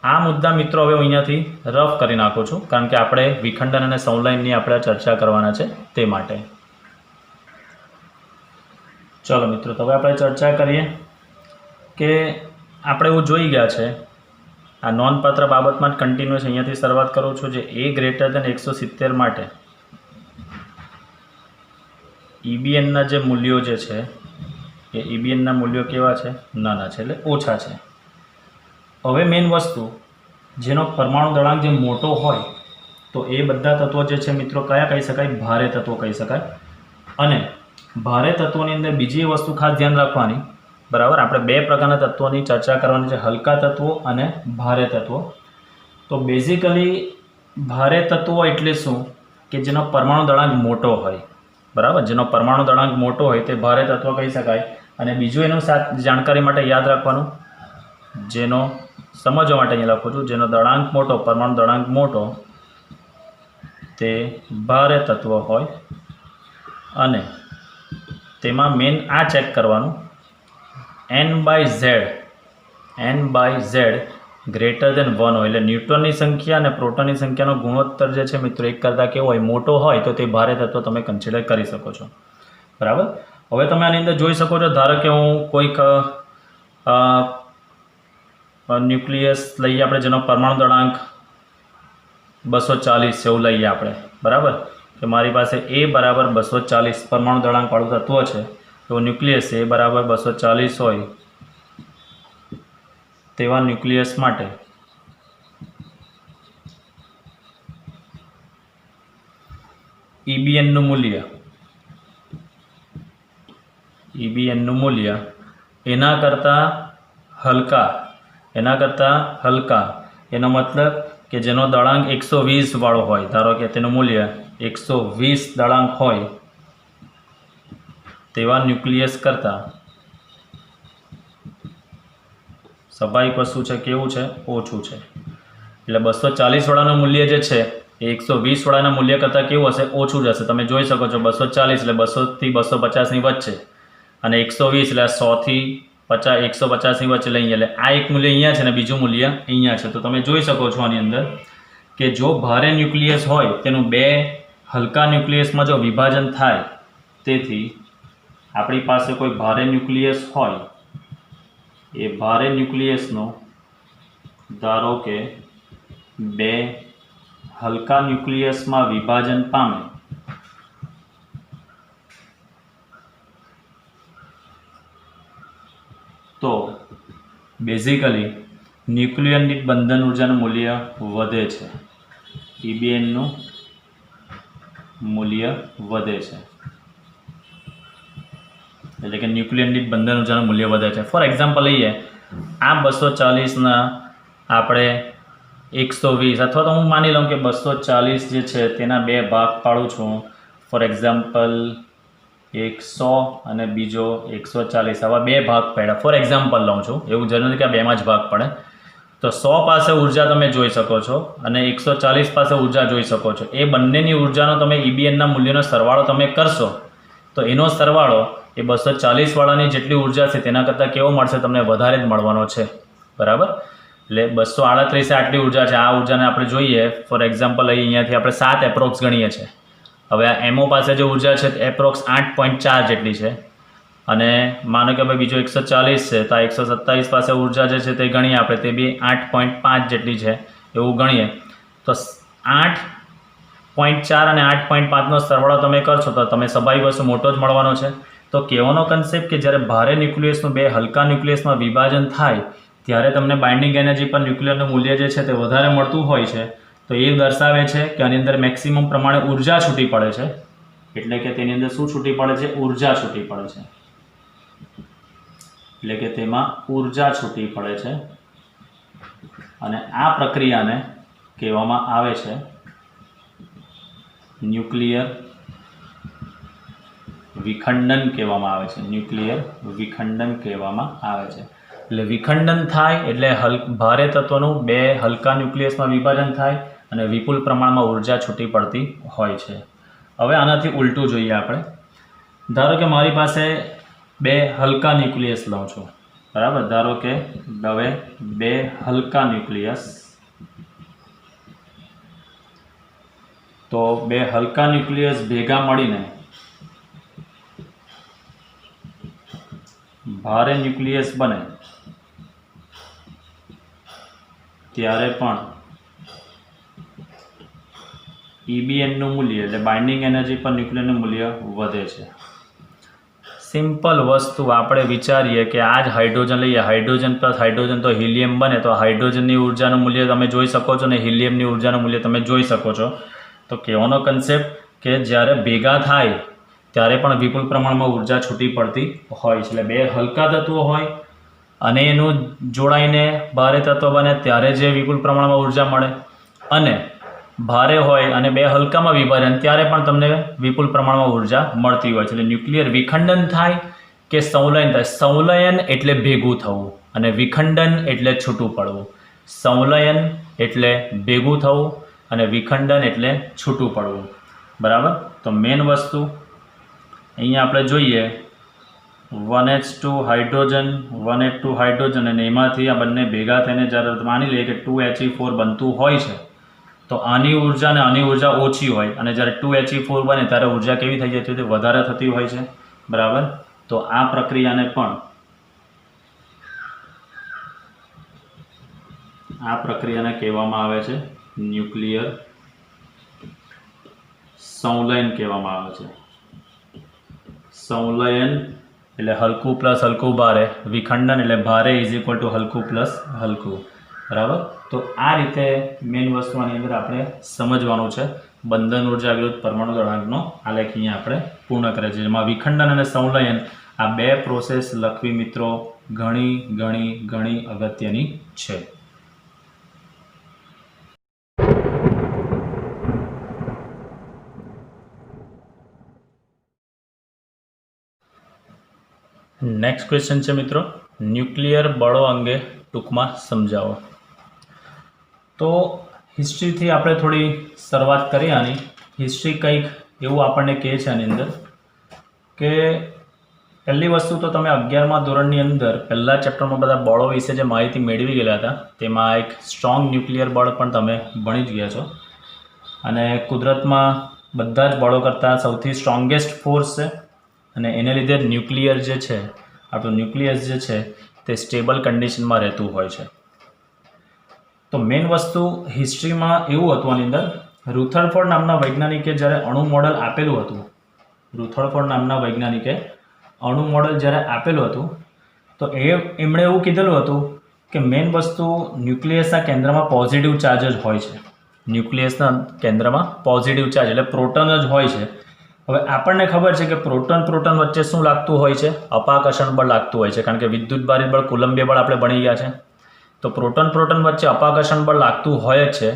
આ મુદ્દા મિત્રો હવે હું અહીંયાથી રફ કરી નાખું છું, કારણ કે આપણે વિખંડન અને સંલયનની આપણે ચર્ચા કરવાના છે તે માટે. ચલો મિત્રો, તો હવે આપણે ચર્ચા કરીએ કે આપણે એવું જોઈ ગયા છે આ નોંધપાત્ર બાબતમાં જ કન્ટિન્યુઅસ અહીંયાથી શરૂઆત કરું છું. જે A ગ્રેટર દેન 170 માટે EBNના જે મૂલ્યો જે છે એ EBNના મૂલ્યો કેવા છે, નાના છે, એટલે ઓછા છે. હવે મેઇન વસ્તુ જેનો પરમાણુ દળાંક જે મોટો હોય તો એ બધા તત્વો જે છે મિત્રો કયા કહી શકાય, ભારે તત્વો કહી શકાય. અને ભારે તત્વોની અંદર બીજી વસ્તુ ખાસ ધ્યાન રાખવાની, બરાબર. આપણે બે પ્રકારના તત્વોની ચર્ચા કરવાની છે, હલકા તત્વો અને ભારે તત્વો. તો બેઝિકલી ભારે તત્વો એટલે શું કે જેનો પરમાણુ દળાંક મોટો હોય, બરાબર. જેનો પરમાણુ દળાંક મોટો હોય તે ભારે તત્વ કહી શકાય. અને બીજું એનું જાણકારી માટે યાદ રાખવાનું, જેનો સમજવા માટે અહીંયા લખું છું, જેનો દળાંક મોટો, પરમાણુ દળાંક મોટો તે ભારે તત્વ હોય. અને તેમાં મેઇન આ ચેક કરવાનું n/z ગ્રેટર દેન 1 હોય, એટલે ન્યુટ્રોનની સંખ્યા અને પ્રોટોનની સંખ્યાનો ગુણોત્તર જે છે મિત્રો એક કરતાં કેવો હોય, મોટો હોય તો તે ભારે તત્વ તમે કન્સિડર કરી શકો છો, બરાબર. હવે તમે આની અંદર જોઈ શકો છો, ધારો કે હું કોઈક ન્યુક્લિયસ લઈએ આપણે જેનો પરમાણુ દળાંક 240 છે એવું લઈએ આપણે, બરાબર. કે મારી પાસે A બરાબર 240 પરમાણુ દળાંકવાળું તત્વ છે, એવું ન્યુક્લિયસ A બરાબર 240 હોય તેવા ન્યુક્લિયસ માટે EBNનું મૂલ્ય એના કરતાં હલકા, એનો મતલબ કે જેનો દળાંક 120 વાળો હોય, ધારો કે તેનું મૂલ્ય 120 દળાંક હોય તેવા ન્યુક્લિયસ કરતાં સ્વાભાવિક વસ્તુ છે કેવું છે, ઓછું છે. એટલે 240 વાળાનું મૂલ્ય જે છે એ 120 વાળાના મૂલ્ય કરતાં કેવું હશે, ઓછું જ હશે. તમે જોઈ શકો છો 240 એટલે 200 થી 250ની વચ્ચે, અને 120 એટલે 100 થી 150ની વચ્ચે લઈએ. એટલે આ એક મૂલ્ય અહીંયા છે અને બીજું મૂલ્ય અહીંયા છે. તો તમે જોઈ શકો છો આની અંદર કે જો ભારે ન્યુક્લિયસ હોય તેનું બે હલકા ન્યુક્લિયસમાં જો વિભાજન થાય, તેથી આપણી પાસે કોઈ ભારે ન્યુક્લિયસ હોય, એ ભારે ન્યુક્લિયસનો ધારો કે બે હલકા ન્યુક્લિયસમાં વિભાજન પામે તો બેઝિકલી ન્યુક્લિયર દીઠ બંધન ઉર્જાનું મૂલ્ય વધે છે, EBNનું મૂલ્ય વધે છે. એટલે કે ન્યુક્લિયર દીઠ બંધન ઉર્જાનું મૂલ્ય વધે છે. ફોર એક્ઝામ્પલ લઈએ, આ 240ના આપણે 120, અથવા તો હું માની લઉં કે 240 જે છે તેના બે ભાગ પાડું છું. ફોર એક્ઝામ્પલ 100 અને બીજો 140, આવા બે ભાગ પડ્યા. ફોર એક્ઝામ્પલ લઉં છું, એવું જરૂરી કે આ બેમાં જ ભાગ પડે. તો 100 પાસે ઉર્જા તમે જોઈ શકો છો અને 140 પાસે ઉર્જા જોઈ શકો છો. એ બંનેની ઉર્જાનો તમે EBNના મૂલ્યનો સરવાળો તમે કરશો તો એનો સરવાળો એ 240 વાળાની જેટલી ઉર્જા છે તેના કરતાં કેવો મળશે, તમને વધારે જ મળવાનો છે, બરાબર. એટલે 238 આટલી ઉર્જા છે. આ ઉર્જાને આપણે જોઈએ, ફોર એક્ઝામ્પલ અહીંયાથી આપણે 7 એપ્રોક્સ ગણીએ છીએ. હવે આ MO પાસે જે ઉર્જા છે એપ્રોક્સ 8.4 જેટલી છે, અને માનો કે ભાઈ બીજો 140 છે તો આ 127 પાસે ઉર્જા જે છે તે ગણીએ આપણે, તે બી 8.5 જેટલી છે એવું ગણીએ તો 8.4 અને 8.5નો સરવાળો તમે કરશો તો તમે સ્વાભાવિક વસ્તુ મોટો જ મળવાનો છે. તો કહેવાનો કન્સેપ્ટ કે જ્યારે ભારે ન્યુક્લિયસનું બે હલકા ન્યુક્લિયસમાં વિભાજન થાય ત્યારે તમને બાઇન્ડિંગ એનર્જી પર ન્યુક્લિયરનું મૂલ્ય જે છે તે વધારે મળતું હોય છે, તો એ દર્શાવે છે કે આની અંદર મેક્સિમમ પ્રમાણે ઉર્જા છૂટી પડે છે, એટલે કે તેની અંદર શું છૂટી પડે છે? ઉર્જા છૂટી પડે છે, એટલે કે તેમાં ઉર્જા છૂટી પડે છે અને આ પ્રક્રિયાને કહેવામાં આવે છે ન્યુક્લિયર વિખંડન કહેવામાં આવે છે. ન્યુક્લિયર વિખંડન કહેવામાં આવે છે. એટલે વિખંડન થાય એટલે ભારે તત્વનું બે હલકા ન્યુક્લિયસમાં વિભાજન થાય અને વિપુલ પ્રમાણમાં ઉર્જા છૂટી પડતી હોય છે. હવે આનાથી ઉલટું જોઈએ આપણે. ધારો કે મારી પાસે બે હલકા ન્યુક્લિયસ લઉં છું, બરાબર. ધારો કે હવે બે હલકા ન્યુક્લિયસ, તો બે હલકા ન્યુક્લિયસ ભેગા મળીને ભારે ન્યુક્લિયસ બને ત્યારે પણ EBNનું મૂલ્ય એટલે બાઇન્ડિંગ એનર્જી પર ન્યુક્લિયરનું મૂલ્ય વધે છે. સિમ્પલ વસ્તુ આપણે વિચારીએ કે આ જ હાઇડ્રોજન લઈએ, હાઇડ્રોજન પ્લસ હાઇડ્રોજન તો હિલિયમ બને, તો હાઇડ્રોજનની ઉર્જાનું મૂલ્ય તમે જોઈ શકો છો ને હિલિયમની ઉર્જાનું મૂલ્ય તમે જોઈ શકો છો. તો કહેવાનો કન્સેપ્ટ કે જ્યારે ભેગા થાય ત્યારે પણ વિપુલ પ્રમાણમાં ઉર્જા છૂટી પડતી હોય છે. એટલે બે હલકા તત્વો હોય અને એનું જોડાઈને ભારે તત્વ બને ત્યારે જે વિપુલ પ્રમાણમાં ઉર્જા મળે, અને ભારે હોય અને બે હલકામાં વિભાજન ત્યારે પણ તમને વિપુલ પ્રમાણમાં ઉર્જા મળતી હોય છે. એટલે ન્યુક્લિયર વિખંડન થાય કે સંલયન થાય. સંલયન એટલે ભેગું થવું અને વિખંડન એટલે છૂટું પડવું. સંલયન એટલે ભેગું થવું અને વિખંડન એટલે છૂટું પડવું, બરાબર. તો મેન વસ્તુ અહીંયા આપણે જોઈએ 1H2 હાઇડ્રોજન 1H2 હાઇડ્રોજન, અને એમાંથી આ બંને ભેગા થઈને જ્યારે માની લઈએ કે 2He4 બનતું હોય છે, તો આની ઉર્જા અને આની ઉર્જા ઓછી હોય અને જ્યારે 2He4 બને ત્યારે ઉર્જા કેવી થઈ જતી હોય? વધારે થતી હોય છે, બરાબર. તો આ પ્રક્રિયાને કહેવામાં આવે છે ન્યુક્લિયર સંલયન કહેવામાં આવે છે. સંલયન એટલે હલકું પ્લસ હલકું ભારે, વિખંડન એટલે ભારે ઇઝ ઇક્વલ ટુ હલકું પ્લસ હલકું, બરાબર. તો આ રીતે મેઇન વસ્તુ આની અંદર આપણે સમજવાનું છે. બંધન ઉર્જા વિરુદ્ધ પરમાણુ દળાંકનો આલેખ અહીંયા આપણે પૂર્ણ કરે છે, જેમાં વિખંડન અને સંલયન આ બે પ્રોસેસ લખવી મિત્રો ઘણી ઘણી ઘણી અગત્યની છે. નેક્સ્ટ ક્વેશ્ચન છે મિત્રો, ન્યુક્લિયર બળો અંગે ટૂંકમાં સમજાવો. તો હિસ્ટ્રીથી આપણે થોડી શરૂઆત કરીએ. આની હિસ્ટ્રી કંઈક એવું આપણને કહે છે આની અંદર કે પહેલી વસ્તુ તો તમે 11મા ધોરણની અંદર પહેલા ચેપ્ટરમાં બધા બળો વિશે જે માહિતી મેળવી ગયેલા હતા, તેમાં એક સ્ટ્રોંગ ન્યુક્લિયર બળ પણ તમે ભણી જ ગયા છો. અને કુદરતમાં બધા જ બળો કરતાં સૌથી સ્ટ્રોંગેસ્ટ ફોર્સ છે અને એને લીધે ન્યુક્લિયર જે છે, આપણું ન્યુક્લિયસ જે છે તે સ્ટેબલ કન્ડિશનમાં રહેતું હોય છે. તો મેઇન વસ્તુ હિસ્ટ્રીમાં એવું હતું આની અંદર, રુથરફોર્ડ નામના વૈજ્ઞાનિકે જ્યારે અણુ મોડલ આપેલું હતું, રુથરફોર્ડ નામના વૈજ્ઞાનિકે અણુ મોડલ જ્યારે આપેલું હતું, તો એમણે એવું કીધેલું હતું કે મેઇન વસ્તુ ન્યુક્લિયસના કેન્દ્રમાં પોઝિટિવ ચાર્જ જ હોય છે. ન્યુક્લિયસના કેન્દ્રમાં પોઝિટિવ ચાર્જ એટલે પ્રોટોન જ હોય છે. હવે આપણને ખબર છે કે પ્રોટોન વચ્ચે શું લાગતું હોય છે? અપાકર્ષણ બળ લાગતું હોય છે, કારણ કે વિદ્યુતભારિત બળ કુલંબીય બળ આપણે ભણી ગયા છે. તો પ્રોટોન વચ્ચે અપાકર્ષણ બળ લાગતું હોય જ છે.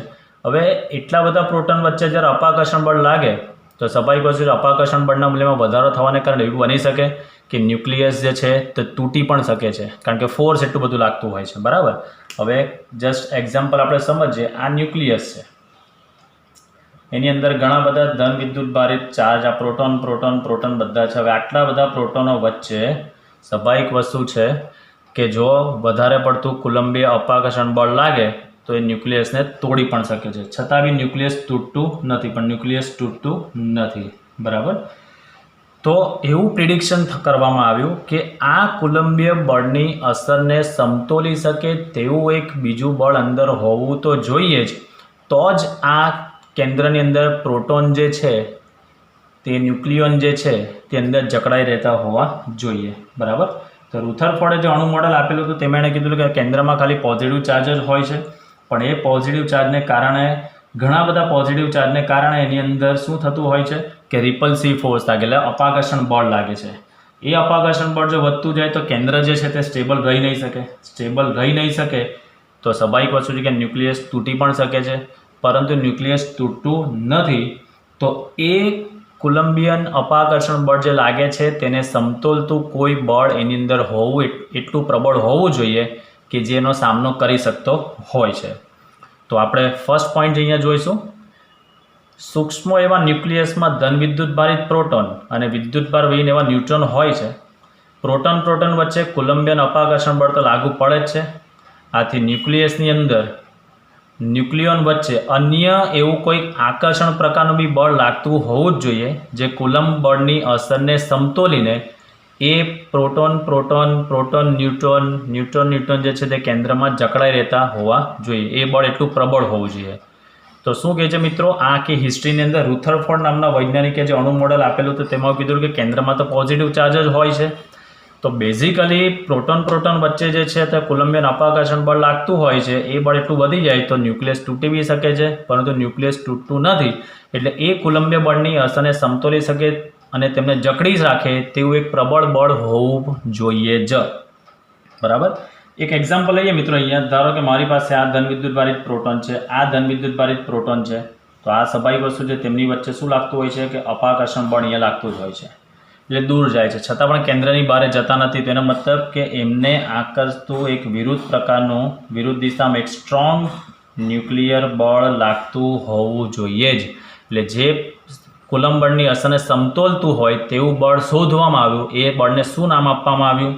હવે એટલા બધા પ્રોટોન વચ્ચે જ્યારે અપાકર્ષણ બળ લાગે તો સ્વાભાવિક વસ્તુ અપાકર્ષણ બળના મૂલ્યમાં વધારો થવાને કારણે એવું બની શકે કે ન્યુક્લિયસ જે છે તે તૂટી પણ શકે છે, કારણ કે ફોર્સ એટલું બધું લાગતું હોય છે, બરાબર. હવે જસ્ટ એક્ઝામ્પલ આપણે સમજીએ. આ ન્યુક્લિયસ છે, એની અંદર ઘણા બધા ધન વિદ્યુત ભારિત ચાર્જ, આ પ્રોટોન બધા છે. હવે આટલા બધા પ્રોટોનો વચ્ચે સ્વાભાવિક વસ્તુ છે કે જો વધારે પડતું કુલંબીય અપાકર્ષણ બળ લાગે તો એ ન્યુક્લિયસને તોડી પણ શકે છે. છતાં બી ન્યુક્લિયસ તૂટતું નથી, બરાબર. તો એવું પ્રિડિક્શન કરવામાં આવ્યું કે આ કુલંબીય બળની અસરને સમતોલી શકે તેવું એક બીજું બળ અંદર હોવું તો જોઈએ જ, તો જ આ કેન્દ્રની અંદર પ્રોટોન જે છે તે ન્યુક્લિયોન જે છે તે અંદર જકડાઈ રહેતા હોવા જોઈએ, બરાબર. તો તો રુથરફોર્ડે જે અણુ મોડેલ આપેલું હતું તેમાં એણે કીધું કે કેન્દ્રમાં ખાલી પોઝિટિવ ચાર્જ જ હોય છે, પણ એ પોઝિટિવ ચાર્જને કારણે ઘણા બધા પોઝિટિવ ચાર્જને કારણે એની અંદર શું થતું હોય છે કે રિપલ્સિવ ફોર્સ લાગે, એટલે અપાકર્ષણ બળ લાગે છે. એ અપાકર્ષણ બળ જો વધતું જાય તો કેન્દ્ર જે છે તે સ્ટેબલ રહી નહીં શકે. સ્ટેબલ રહી નહીં શકે તો સ્વાભાવિક વસ્તુ છે કે ન્યુક્લિયસ તૂટી પણ શકે છે, પરંતુ ન્યુક્લિયસ તૂટતું નથી. તો એ કોલંબિયન અપાકર્ષણ બળ જે લાગે છે તેને સમતોલતું કોઈ બળ એની અંદર હોવું, એટલું પ્રબળ હોવું જોઈએ કે જેનો સામનો કરી શકતો હોય છે. તો આપણે ફર્સ્ટ પોઈન્ટ અહીંયા જોઈશું. સૂક્ષ્મ એવા ન્યુક્લિયસમાં ધન વિદ્યુતભારિત પ્રોટોન અને વિદ્યુતભાર વિહીન એવા ન્યુટ્રોન હોય છે. પ્રોટોન વચ્ચે કોલંબિયન અપાકર્ષણ બળ તો લાગુ પડે જ છે. આથી ન્યુક્લિયસની અંદર ન્યુક્લિયોન વચ્ચે અન્ય એવું કોઈક આકર્ષણ પ્રકારનું બી બળ લાગતું હોવું જ જોઈએ જે કુલમ્બ બળની અસરને સમતોલીને એ પ્રોટોન ન્યુટ્રોન જે છે તે કેન્દ્રમાં જકડાઈ રહેતા હોવા જોઈએ. એ બળ એટલું પ્રબળ હોવું જોઈએ. તો શું કહે છે મિત્રો, આ આખી હિસ્ટ્રીની અંદર રુથરફોર્ડ નામના વૈજ્ઞાનિકે જે અણુ મોડેલ આપેલું હતું તેમાં કીધું કે કેન્દ્રમાં તો પોઝિટિવ ચાર્જ જ હોય છે. તો બેઝિકલી પ્રોટોન વચ્ચે જે છે તે કોલંબિયન અપાકર્ષણ બળ લાગતું હોય છે. એ બળ એટલું વધી જાય તો ન્યુક્લિયસ તૂટી બી શકે છે, પરંતુ ન્યુક્લિયસ તૂટતું નથી. એટલે એ કોલંબિય બળની અસરને સમતોલી શકે અને તેમને જકડી રાખે તેવું એક પ્રબળ બળ હોવું જોઈએ જ. બરાબર. એક એક્ઝામ્પલ લઈએ મિત્રો. અહીંયા ધારો કે મારી પાસે આ ધન વિદ્યુતભારિત પ્રોટોન છે, આ ધન વિદ્યુતભારિત પ્રોટોન છે. તો આ સ્વાભાવિક વસ્તુ છે, તેમની વચ્ચે શું લાગતું હોય છે કે અપાકર્ષણ બળ અહીંયા લાગતું જ હોય છે. એટલે દૂર જાય છે, છતાં પણ કેન્દ્રની બહાર જતા નથી. તેનો મતલબ કે એમને આકર્ષતું એક વિરુદ્ધ દિશામાં એક સ્ટ્રોંગ ન્યુક્લિયર બળ લાગતું હોવું જોઈએ જ. એટલે જે કુલંબ બળની અસરને સમતોલતું હોય તેવું બળ શોધવામાં આવ્યું. એ બળને શું નામ આપવામાં આવ્યું?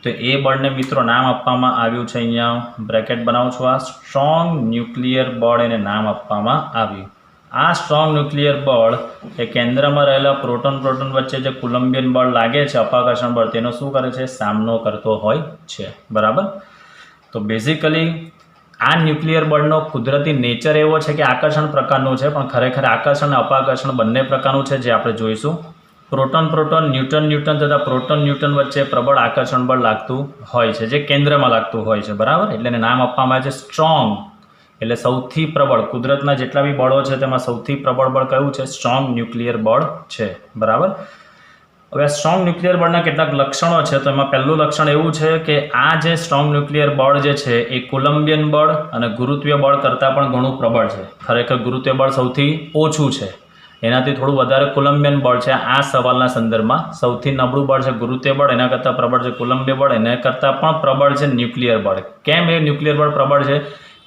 તો એ બળને મિત્રો નામ આપવામાં આવ્યું છે, અહીંયા બ્રેકેટ બનાવું છું, આ સ્ટ્રોંગ ન્યુક્લિયર બળ એને નામ આપવામાં આવ્યું. આ સ્ટ્રોંગ ન્યુક્લિયર બળ એ કેન્દ્રમાં રહેલા પ્રોટોન વચ્ચે જે કોલંબિયન બળ લાગે છે, અપાકર્ષણ બળ, તેનો શું કરે છે? સામનો કરતો હોય છે. બરાબર. તો બેઝિકલી આ ન્યુક્લિયર બળનો કુદરતી નેચર એવો છે કે આકર્ષણ પ્રકારનું છે, પણ ખરેખર આકર્ષણ અને અપાકર્ષણ બંને પ્રકારનું છે, જે આપણે જોઈશું. પ્રોટોન ન્યુટ્રોન તથા પ્રોટોન વચ્ચે પ્રબળ આકર્ષણ બળ લાગતું હોય છે, જે કેન્દ્રમાં લાગતું હોય છે. બરાબર. એટલે એને નામ આપવામાં આવે છે સ્ટ્રોંગ, એટલે સૌથી પ્રબળ. કુદરતના જેટલા બી બળો છે તેમાં સૌથી પ્રબળ બળ કયું છે? સ્ટ્રોંગ ન્યુક્લિયર બળ છે. બરાબર. હવે સ્ટ્રોંગ ન્યુક્લિયર બળના કેટલાક લક્ષણો છે. તો એમાં પહેલું લક્ષણ એવું છે કે આ જે સ્ટ્રોંગ ન્યુક્લિયર બળ જે છે એ કોલંબિયન બળ અને ગુરુત્વીય બળ કરતાં પણ ઘણું પ્રબળ છે. ખરેખર ગુરુત્વીય બળ સૌથી ઓછું છે, એનાથી થોડું વધારે કોલંબિયન બળ છે. આ સવાલના સંદર્ભમાં સૌથી નબળું બળ છે ગુરુત્વીય બળ, એના કરતાં પ્રબળ છે કોલંબિય બળ, એના કરતાં પણ પ્રબળ છે ન્યુક્લિયર બળ. કેમ એ ન્યુક્લિયર બળ પ્રબળ છે?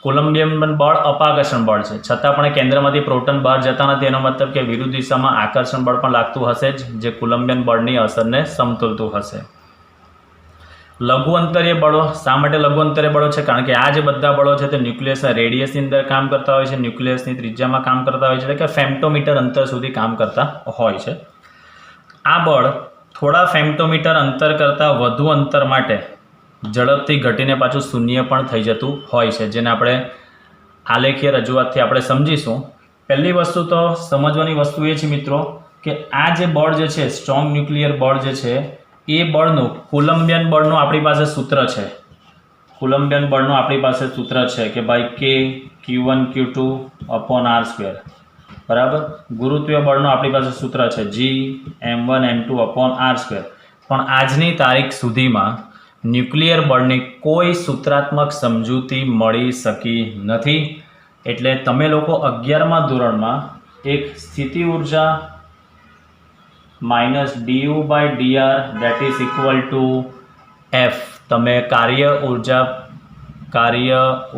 કોલંબિયન બળ અપાકર્ષણ બળ છે, છતાં પણ કેન્દ્રમાંથી પ્રોટોન બહાર જતા નથી. એનો મતલબ કે વિરુદ્ધ દિશામાં આકર્ષણ બળ પણ લાગતું હશે જ, જે કોલંબિયન બળની અસરને સમતોલતું હશે. લઘુ અંતરીય બળો. શા માટે લઘુ અંતરીય બળો છે? કારણ કે આ જે બધા બળો છે તે ન્યુક્લિયસના રેડિયસની અંદર કામ કરતા હોય છે, ન્યુક્લિયસની ત્રિજ્યામાં કામ કરતા હોય છે, એટલે કે ફેમ્ટોમીટર અંતર સુધી કામ કરતા હોય છે. આ બળ થોડા ફેમ્ટોમીટર અંતર કરતાં વધુ અંતર માટે ઝડપથી ઘટીને પાછું શૂન્ય પણ થઈ જતું હોય છે, જેને આપણે આલેખીય રજૂઆતથી આપણે સમજીશું. પહેલી વસ્તુ તો સમજવાની વસ્તુ એ છે મિત્રો કે આ જે બળ જે છે, સ્ટ્રોંગ ન્યુક્લિયર બળ જે છે, એ બળનું કોલંબિયન બળનું આપણી પાસે સૂત્ર છે. કોલંબિયન બળનું આપણી પાસે સૂત્ર છે કે ભાઈ K Q1 Q2 / R². બરાબર. ગુરુત્વીય બળનું આપણી પાસે સૂત્ર છે G M1 M2 / R². પણ આજની તારીખ સુધીમાં ન્યુક્લિયર બળની કોઈ સૂત્રાત્મક સમજૂતી મળી શકી નથી. એટલે તમે લોકો 11મા ધોરણમાં એક સ્થિતિ ઉર્જા -du/dr = F, તમે કાર્ય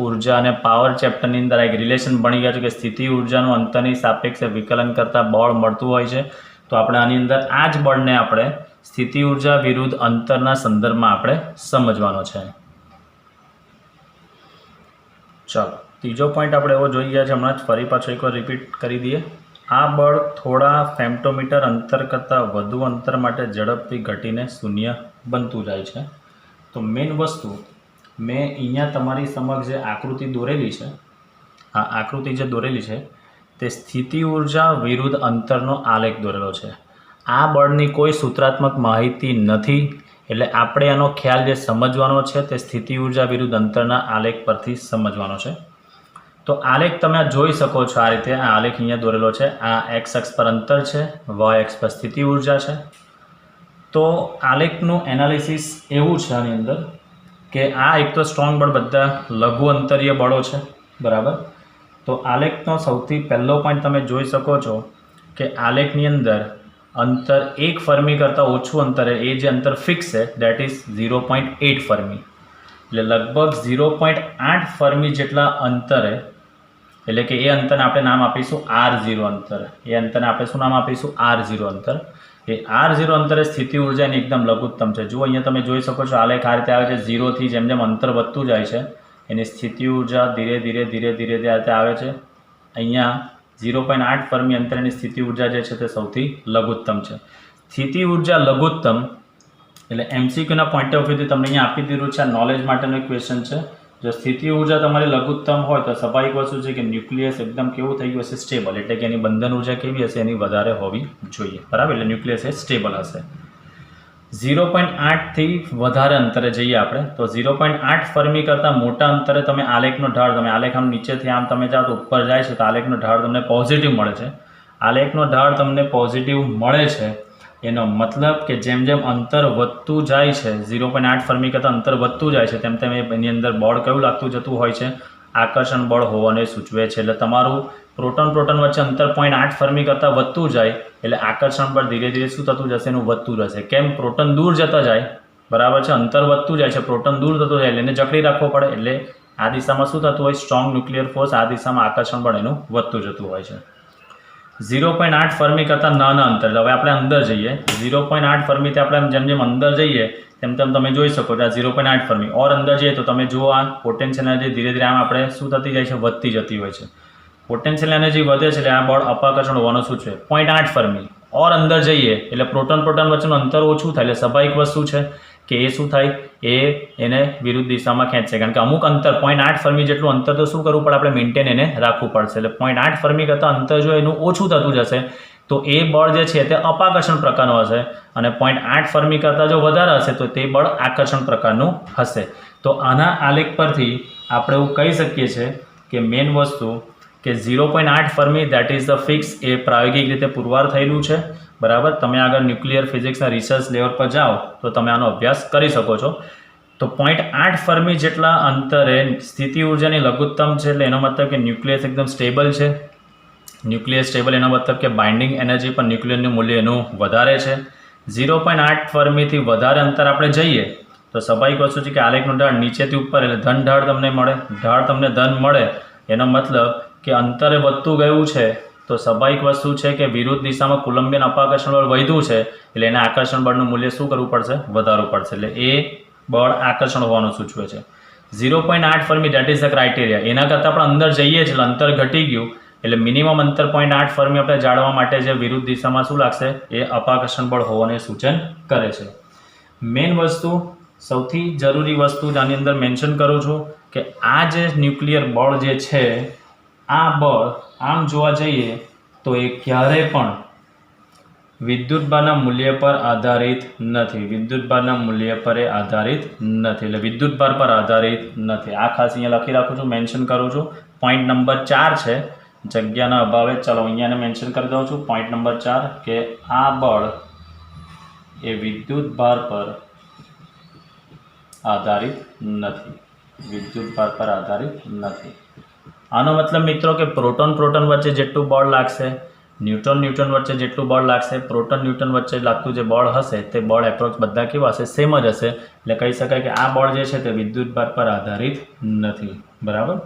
ઉર્જા અને પાવર ચેપ્ટરની અંદર એક રિલેશન ભણી ગયા છો કે સ્થિતિ ઉર્જાનું અંતરની સાપેક્ષે વિકલન કરતાં બળ મળતું હોય છે. તો આપણે આની અંદર આ જ બળને આપણે સ્થિતિ ઉર્જા વિરુદ્ધ અંતરના સંદર્ભમાં આપણે સમજવાનો છે. ચાલો, ત્રીજો પોઈન્ટ આપણે એવો જોઈ ગયા છે, હમણાં જ ફરી પાછો એકવાર રિપીટ કરી દઈએ. આ બળ થોડા ફેમ્ટોમીટર અંતર કરતાં વધુ અંતર માટે ઝડપથી ઘટીને શૂન્ય બનતું જાય છે. તો મેઇન વસ્તુ મેં અહીંયા તમારી સમક્ષ જે આકૃતિ દોરેલી છે, આ આકૃતિ જે દોરેલી છે તે સ્થિતિ ઉર્જા વિરુદ્ધ અંતરનો આલેખ દોરેલો છે. આ બળની કોઈ સૂત્રાત્મક માહિતી નથી, એટલે આપણે આનો ખ્યાલ જે સમજવાનો છે તે સ્થિતિ ઉર્જા વિરુદ્ધ અંતરના આલેખ પરથી સમજવાનો છે. તો આલેખ તમે જોઈ શકો છો આ રીતે. આ આલેખ અહીંયા દોરેલો છે. આ એક્સ અક્ષ પર અંતર છે, વાય અક્ષ પર સ્થિતિ ઉર્જા છે. તો આલેખનું એનાલિસિસ એવું છે આની અંદર કે આ એક તો સ્ટ્રોંગ બળ બધા લઘુ અંતરીય બળો છે, બરાબર. તો આલેખનો સૌથી પહેલો પોઈન્ટ તમે જોઈ શકો છો કે આલેખની અંદર અંતર 1 ફર્મી કરતાં ઓછું અંતરે એ જે અંતર ફિક્સ છે દેટ ઇઝ 0.8 ફર્મી. એટલે લગભગ 0.8 ફર્મી જેટલા અંતરે, એટલે કે એ અંતરને આપણે નામ આપીશું R0 અંતર. એ અંતરને આપણે શું નામ આપીશું? R0 અંતર. એ R0 અંતરે સ્થિતિ ઉર્જા એની એકદમ લઘુત્તમ છે. જુઓ અહીંયા તમે જોઈ શકો છો આલેખ આ રીતે આવે છે. 0થી જેમ જેમ અંતર વધતું જાય છે એની સ્થિતિ ઉર્જા ધીરે ધીરે આ રીતે આવે છે. અહીંયા 0.8 ફર્મી અંતરની સ્થિતિ ઉર્જા જે છે તે સૌથી લઘુત્તમ છે. સ્થિતિ ઉર્જા લઘુત્તમ એટલે MCQના પોઈન્ટ ઓફ વ્યૂથી તમને અહીંયા આપી દીધું છે. આ નોલેજ માટેનો એક ક્વેશ્ચન છે. જો સ્થિતિ ઉર્જા તમારી લઘુત્તમ હોય તો સ્વાભાવિક વસ્તુ છે કે ન્યુક્લિયસ એકદમ કેવું થઈ ગયું હશે? સ્ટેબલ. એટલે કે એની બંધન ઉર્જા કેવી હશે? એની વધારે હોવી જોઈએ, બરાબર. એટલે ન્યુક્લિયસ એ સ્ટેબલ હશે. 0.8થી વધારે અંતરે જઈએ આપણે તો 0.8 ફર્મી કરતાં મોટા અંતરે તમે આલેખનો ઢાળ, તમે આલેખ આમ નીચેથી આમ તમે જાઓ તો ઉપર જાય છે તો આલેખનો ઢાળ તમને પોઝિટિવ મળે છે. આલેખનો ઢાળ તમને પોઝિટિવ મળે છે એનો મતલબ કે જેમ જેમ અંતર વધતું જાય છે, 0.8 ફર્મી કરતાં અંતર વધતું જાય છે તેમ તેમ એની અંદર બળ કેવું લાગતું જતું હોય છે? આકર્ષણ બળ હોવાને સૂચવે છે. એટલે તમારું પ્રોટોન વચ્ચે અંતર 0.8 ફર્મી કરતાં વધતું જાય એટલે આકર્ષણ બળ ધીરે ધીરે શું થતું જશે? એનું વધતું જશે. કેમ? પ્રોટોન દૂર જતા જાય, બરાબર છે. અંતર વધતું જાય છે, પ્રોટોન દૂર થતું જાય એટલે એને જકડી રાખવો પડે. એટલે આ દિશામાં શું થતું હોય? સ્ટ્રોંગ ન્યુક્લિયર ફોર્સ, આ દિશામાં આકર્ષણ બળ એનું વધતું જતું હોય છે. 0.8 ફર્મી કરતાં નાના અંતર. હવે આપણે અંદર જઈએ. 0.8 ફર્મીથી આપણે જેમ જેમ અંદર જઈએ તેમ તેમ તમે જોઈ શકો છો આ 0.8 ફર્મી ઓર અંદર જઈએ તો તમે જુઓ આ પોટેન્શિયલ એનર્જી ધીરે ધીરે આમ આપણે શું થતી જાય છે? વધતી જતી હોય છે. પોટેન્શિયલ એનર્જી વધે છે એટલે આ બળ અપાકર્ષણ હોવાનું સૂચવે. 0.8 ફર્મી ઓર અંદર જઈએ એટલે પ્રોટોન વચ્ચેનું અંતર ઓછું થાય. એટલે સ્વાભાવિક વસ્તુ છે કે એ શું થાય? એને વિરુદ્ધ દિશામાં ખેંચશે. કારણ કે અમુક અંતર 0.8 ફર્મી જેટલું અંતર તો શું કરવું પડે? આપણે મેન્ટેન એને રાખવું પડશે. એટલે 0.8 ફર્મી કરતાં અંતર જો એનું ઓછું થતું જશે તો એ બળ જે છે તે અપાકર્ષણ પ્રકારનું હશે અને 0.8 ફર્મી કરતાં જો વધારે હશે તો તે બળ આકર્ષણ પ્રકારનું હશે. તો આના આલેખ પરથી આપણે એવું કહી શકીએ છીએ કે મેઇન વસ્તુ કે 0.8 fermi that is the fix એ પ્રાયોગિક રીતે પુરવાર થયેલું છે, બરાબર. તમે આગળ ન્યુક્લિયર ફિઝિક્સના રિસર્ચ લેવલ પર જાઓ તો તમે આનો અભ્યાસ કરી શકો છો. તો 0.8 ફર્મી જેટલા અંતરે સ્થિતિ ઉર્જાની લઘુત્તમ છે એટલે એનો મતલબ કે ન્યુક્લિયસ એકદમ સ્ટેબલ છે. ન્યુક્લિયસ સ્ટેબલ એનો મતલબ કે બાઇન્ડિંગ એનર્જી પર ન્યુક્લિયરનું મૂલ્ય એનું વધારે છે. 0.8 ફર્મીથી વધારે અંતર આપણે જઈએ તો સ્વાભાવિક વસ્તુ છે કે આલેખનો ઢાળ નીચેથી ઉપર એટલે ધન ઢાળ તમને મળે. ઢાળ તમને ધન મળે એનો મતલબ કે અંતરે વધતું ગયું છે તો સ્વાભાવિક વસ્તુ છે કે વિરુદ્ધ દિશામાં કુલંબિયન અપાકર્ષણ બળ વધ્યું છે એટલે એને આકર્ષણ બળનું મૂલ્ય શું કરવું પડશે? વધારવું પડશે. એટલે એ બળ આકર્ષણ હોવાનું સૂચવે છે. 0.8 fermi that is the criteria. એના કરતાં આપણે અંદર જઈએ છીએ એટલે અંતર ઘટી ગયું એટલે મિનિમમ અંતર 0.8 ફર્મી આપણે જાળવવા માટે જે વિરુદ્ધ દિશામાં શું લાગશે? એ અપાકર્ષણ બળ હોવાને સૂચન કરે છે. મેઇન વસ્તુ, સૌથી જરૂરી વસ્તુ આની અંદર મેન્શન કરું છું કે આ જે ન્યુક્લિયર બળ જે છે આ બળ આમ જોવા જઈએ તો એ ક્યારે પણ વિદ્યુતભારના મૂલ્ય પર આધારિત નથી. વિદ્યુતભારના મૂલ્ય પર એ આધારિત નથી. એટલે વિદ્યુતભાર પર આધારિત નથી. આ ખાસ અહીંયા લખી રાખું છું, મેન્શન કરું છું. પોઈન્ટ નંબર 4 છે, જગ્યાના અભાવે ચાલો અહીંયાને મેન્શન કરી દઉં છું. પોઈન્ટ નંબર 4 કે આ બળ એ વિદ્યુતભાર પર આધારિત નથી. વિદ્યુતભાર પર આધારિત નથી. આનો મતલબ મિત્રો કે પ્રોટોન વચ્ચે જેટલું બળ લાગશે, ન્યુટ્રોન વચ્ચે જેટલું બળ લાગશે, પ્રોટોન વચ્ચે લાગતું જે બળ હશે તે બળ એપ્રોક્સ બધા કેવા હશે? સેમ જ હશે. એટલે કહી શકાય કે આ બળ જે છે તે વિદ્યુતભાર પર આધારિત નથી, બરાબર.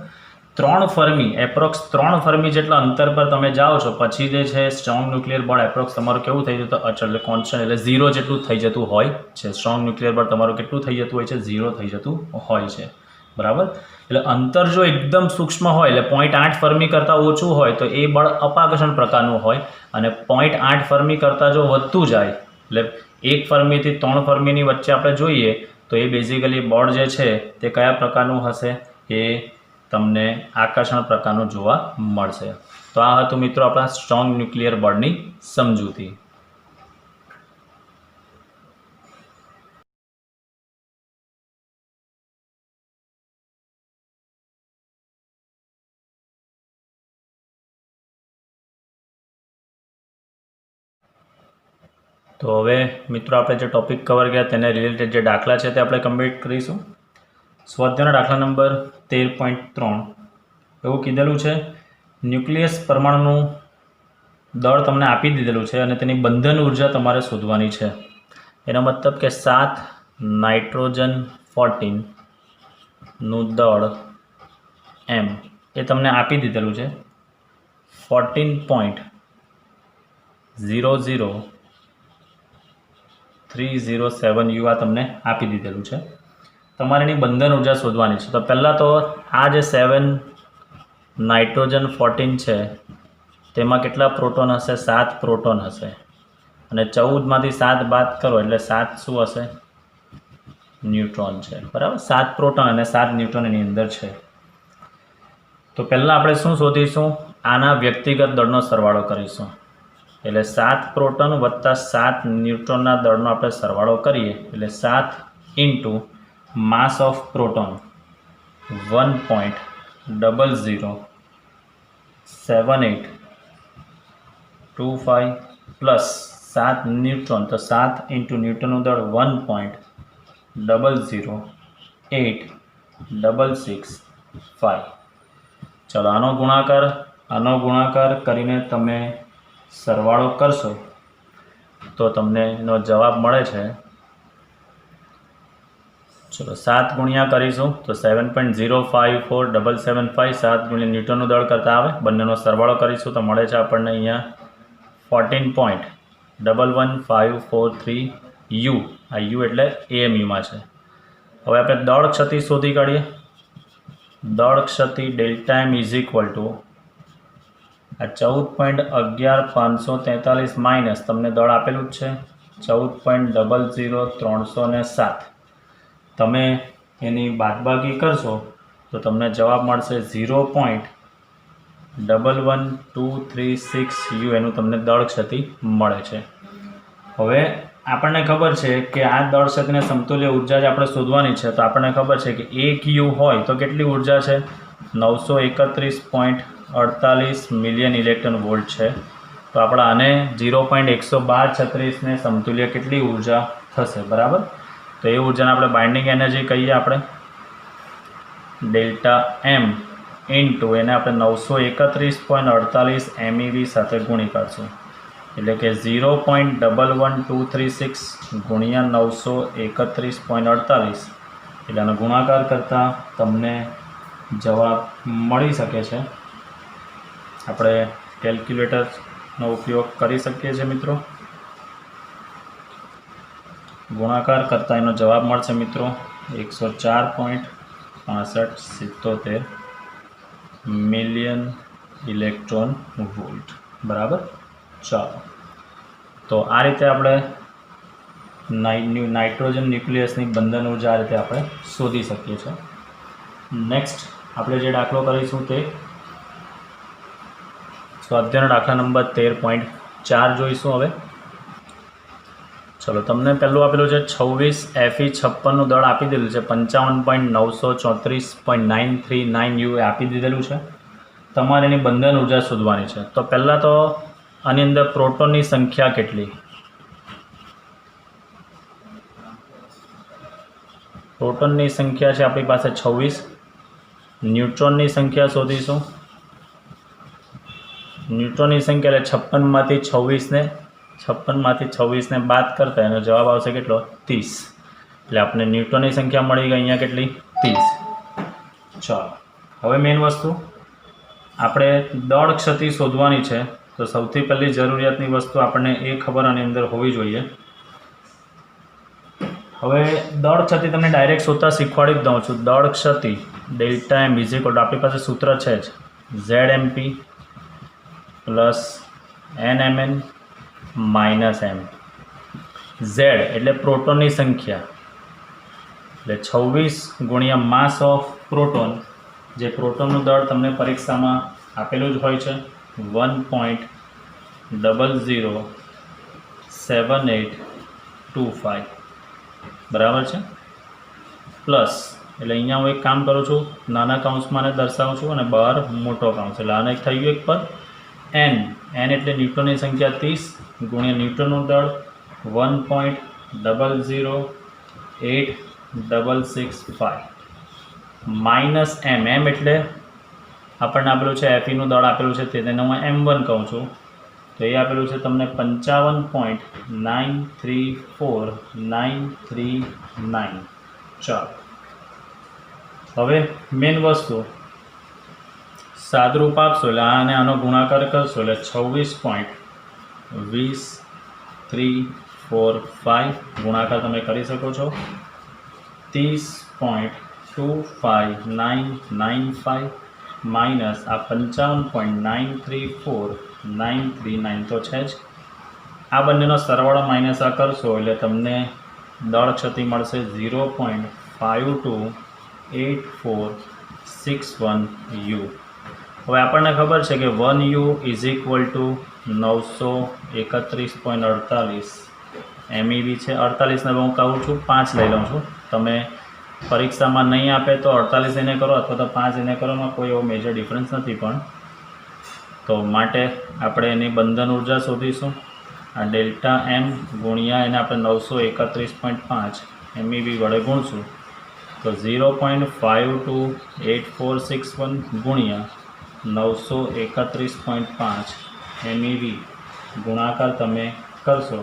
3 ફર્મી એપ્રોક્સ 3 ફર્મી જેટલા અંતર પર તમે જાઓ છો પછી જે છે સ્ટ્રોંગ ન્યુક્લિયર બળ એપ્રોક્સ તમારું કેવું થઈ જતું? અચળ, એટલે કોન્સ્ટન્ટ, એટલે 0 જેટલું થઈ જતું હોય છે. સ્ટ્રોંગ ન્યુક્લિયર બળ તમારું કેટલું થઈ જતું હોય છે? 0 થઈ જતું હોય છે, બરાબર. એટલે અંતર જો એકદમ સૂક્ષ્મ હોય એટલે 0.8 ફર્મી કરતાં ઓછું હોય તો એ બળ અપાકર્ષણ પ્રકારનું હોય અને 0.8 ફર્મી કરતાં જો વધતું જાય એટલે 1 ફર્મીથી 3 ફર્મીની વચ્ચે આપણે જોઈએ તો એ બેઝિકલી બળ જે છે તે કયા પ્રકારનું હશે? એ તમને આકર્ષણ પ્રકારનું જોવા મળશે. તો આ હતું મિત્રો આપણા સ્ટ્રોંગ ન્યુક્લિયર બળની સમજૂતી. તો હવે મિત્રો આપણે જે ટોપિક કવર કર્યા તેને રિલેટેડ જે દાખલા છે તે આપણે કમ્પ્લીટ કરીશું. સ્વાધ્યાયનો દાખલા નંબર 13.3 એવું કીધેલું છે, ન્યુક્લિયસ પરમાણુનું દળ તમને આપી દીધેલું છે અને તેની બંધન ઉર્જા તમારે શોધવાની છે. એનો મતલબ કે 7 નાઇટ્રોજન 14 નું દળ એમ એ તમને આપી દીધેલું છે. 14.00307 યુ આ તમને આપી દીધેલું છે. તમારે એની બંધન ઉર્જા શોધવાની છે. તો પહેલાં તો આ જે 7 નાઇટ્રોજન 14 છે તેમાં કેટલા પ્રોટોન હશે? 7 પ્રોટોન હશે. અને 14માંથી 7 બાદ કરો એટલે 7 શું હશે? ન્યુટ્રોન છે. બરાબર, 7 પ્રોટોન અને 7 ન્યુટ્રોન એની અંદર છે. તો પહેલાં આપણે શું શોધીશું? આના વ્યક્તિગત દળનો સરવાળો કરીશું. એટલે 7 પ્રોટોન વત્તા 7 ન્યુટ્રોનના દળનો આપણે સરવાળો કરીએ એટલે 7 into mass of proton 1.007825 plus 7 neutron, તો 7 ઇન્ટુ ન્યુટ્રોનનું દળ 1.008665. ચલો આનો ગુણાકાર કરીને તમે સરવાળો કરશો તો તમને એનો જવાબ મળે છે. ચલો 7 ગુણ્યા કરીશું તો 7.054775. 7 ગુણ્યા ન્યૂટનનું દળ કરતા આવે, બંનેનો સરવાળો કરીશું તો મળે છે આપણને અહીંયા 14.11543 યુ. આ યુ એટલે એએમયુમાં છે. હવે આપણે દળ ક્ષતિ શોધી કાઢીએ. દળ ક્ષતિ delta M is equal to આ 14.11543 માઇનસ તમને દળ આપેલું જ છે 14.00307. તમે એની બાદબાકી કરશો તો તમને જવાબ મળશે 0.11236 યુ. એનું તમને દળ ક્ષતિ મળે છે. હવે આપણને ખબર છે કે આ દળ ક્ષતિને સમતુલ્ય ઉર્જા જ આપણે શોધવાની છે. તો આપણને ખબર છે કે 1 યુ હોય તો કેટલી ઉર્જા છે? 931.48 મિલિયન ઇલેક્ટ્રોન વોલ્ટ છે. તો આપણે આને 0.11236 ને સમતુલ્ય કેટલી ઉર્જા થશે? બરાબર, તો એ ઉર્જાને આપણે બાઇન્ડિંગ એનર્જી કહીએ. આપણે ડેલ્ટા એમ ઇન્ટુ એને આપણે 931.48 MEV સાથે ગુણી કાઢશું. એટલે કે 0.11236 ગુણ્યા 931.48 એટલે આનો ગુણાકાર કરતાં તમને જવાબ મળી શકે છે. આપણે કેલ્ક્યુલેટરનો ઉપયોગ કરી શકીએ છીએ મિત્રો. ગુણાકાર કરતાં એનો જવાબ મળશે મિત્રો 104.6577 મિલિયન ઇલેક્ટ્રોન વોલ્ટ. બરાબર, ચાલો તો આ રીતે આપણે નાઇટ્રોજન ન્યુક્લિયસની બંધન ઉર્જા આ રીતે આપણે શોધી શકીએ છીએ. નેક્સ્ટ આપણે જે દાખલો કરીશું તે સ્વાધ્યાયનો દાખલા નંબર 13.4 જોઈશું. હવે ચલો, તમને પહેલું આપેલું છે 26 Fe56 નું દળ આપી દીધેલું છે 55.934.939 યુ આપી દીધેલું છે. તમારે એની બંધન ઉર્જા શોધવાની છે. તો પહેલાં તો આની અંદર પ્રોટોનની સંખ્યા કેટલી? પ્રોટોનની સંખ્યા છે આપણી પાસે 26. ન્યુટ્રોનની સંખ્યા શોધીશું. ન્યુટ્રોનની સંખ્યા એટલે 56માંથી 26ને બાદ કરતા એનો જવાબ આવશે કેટલો? 30. એટલે આપણે ન્યુટ્રોનની સંખ્યા મળી ગઈ અહીંયા કેટલી? 30. ચાલો, હવે મેઇન વસ્તુ આપણે દળ ક્ષતિ શોધવાની છે. તો સૌથી પહેલી જરૂરિયાતની વસ્તુ આપણને એ ખબર આની અંદર હોવી જોઈએ. હવે દળ ક્ષતિ તમને ડાયરેક્ટ શોધતા શીખવાડી જ દઉં છું. દળ ક્ષતિ delta M is equal to આપણી પાસે સૂત્ર છે જ ZMP plus NMN minus M. Z એટલે પ્રોટોનની સંખ્યા એટલે 26 ગુણ્યા માસ ઓફ પ્રોટોન, જે પ્રોટોનનું દળ તમને પરીક્ષામાં આપેલું જ હોય છે 1.007825. બરાબર છે, પ્લસ એટલે અહીંયા હું એક કામ કરું છું, નાના કૌંસમાં દર્શાવું છું અને બહાર મોટો કૌંસ. એટલે આને થઈ ગયું એક પર n એટલે ન્યુટ્રોનની સંખ્યા 30 ગુણ્યા ન્યુટ્રોનનું દળ 1.008665 માઇનસ એમ એટલે આપણને આપેલું છે એફઈનું દળ આપેલું છે તેને હું M1 કહું છું. તો એ આપેલું છે તમને 55.934939. ચાલો હવે મેન વસ્તુ સાદરૂપ આપશો એટલે આને આનો ગુણાકાર કરશો એટલે 26.20345 ગુણાકાર તમે કરી શકો છો. 30.25995 માઇનસ આ 55.934939 તો છે જ. આ બંનેનો સરવાળો માઇનસ આ કરશો એટલે તમને દળ ક્ષતિ મળશે 0.522846 U. હવે આપણને ખબર છે કે 1 U is equal two 931.48 MEV છે. 48ને હું કહું છું 5 લઈ લઉં છું. તમે પરીક્ષામાં નહીં આપે તો 48 એને કરો અથવા તો 5 એને કરવામાં કોઈ એવો મેજર ડિફરન્સ નથી. પણ તો માટે આપણે એની બંધન ઉર્જા શોધીશું. આ ડેલ્ટા એમ ગુણ્યા એને આપણે 931.5 MEV વડે ગુણશું તો 0.528461 ગુણ્યા 931.5 MEV ગુણાકાર તમે કરશો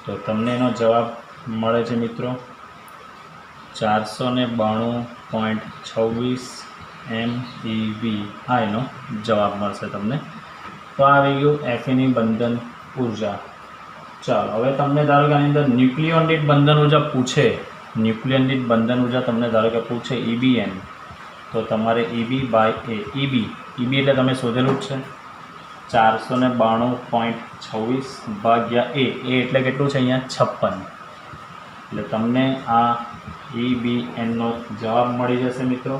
તો તમને એનો જવાબ મળે છે મિત્રો 492.26 MEV. આ એનો જવાબ મળશે તમને. તો આ આવી ગયું એફઈની બંધન ઉર્જા. ચાલો હવે તમને ધારો કે આની અંદર ન્યુક્લિયોન દીઠ બંધન ઉર્જા પૂછે, ન્યુક્લિયન દીઠ બંધન ઉર્જા તમને ધારો કે પૂછે EBN, તો તમારે EB એટલે તમે શોધેલું જ છે 492.26 ભાગ્યા A એટલે કેટલું છે અહીંયા 56. એટલે તમને આ EBNનો જવાબ મળી જશે મિત્રો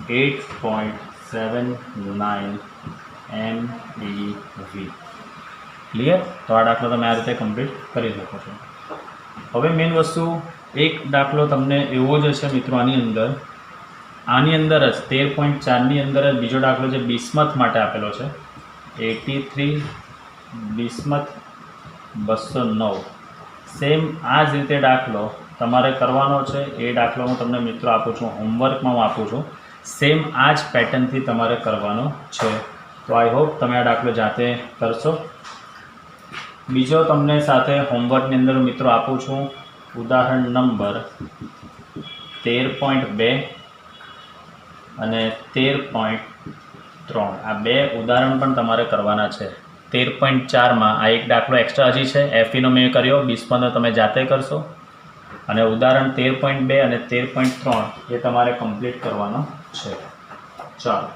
8.79 MEV. ક્લિયર? તો આ દાખલો તમે આ રીતે કમ્પ્લીટ કરી શકો છો. હવે મેઇન વસ્તુ એક દાખલો તમને એવો જ હશે મિત્રો આની અંદર જ 13.4ની અંદર જ બીજો દાખલો છે બિસ્મથ માટે આપેલો છે 83 બિસ્મથ 209. સેમ આ જ રીતે દાખલો તમારે કરવાનો છે. એ દાખલો હું તમને મિત્રો આપું છું, હોમવર્કમાં હું આપું છું. સેમ આ જ પેટર્નથી તમારે કરવાનો છે. તો આઈ હોપ તમે આ દાખલો જાતે કરશો. બીજો તમને સાથે હોમવર્કની અંદર મિત્રો આપું છું ઉદાહરણ નંબર 13.2 અને 13.3. આ બે ઉદાહરણ પણ તમારે કરવાના છે. 13.4માં આ એક દાખલો એક્સ્ટ્રા હજી છે, એફઈનો મેં કર્યો, બિસ્મથનો તમે જાતે કરશો. અને ઉદાહરણ 13.2 અને 13.3 એ તમારે કમ્પ્લીટ કરવાનો છે. ચાલો.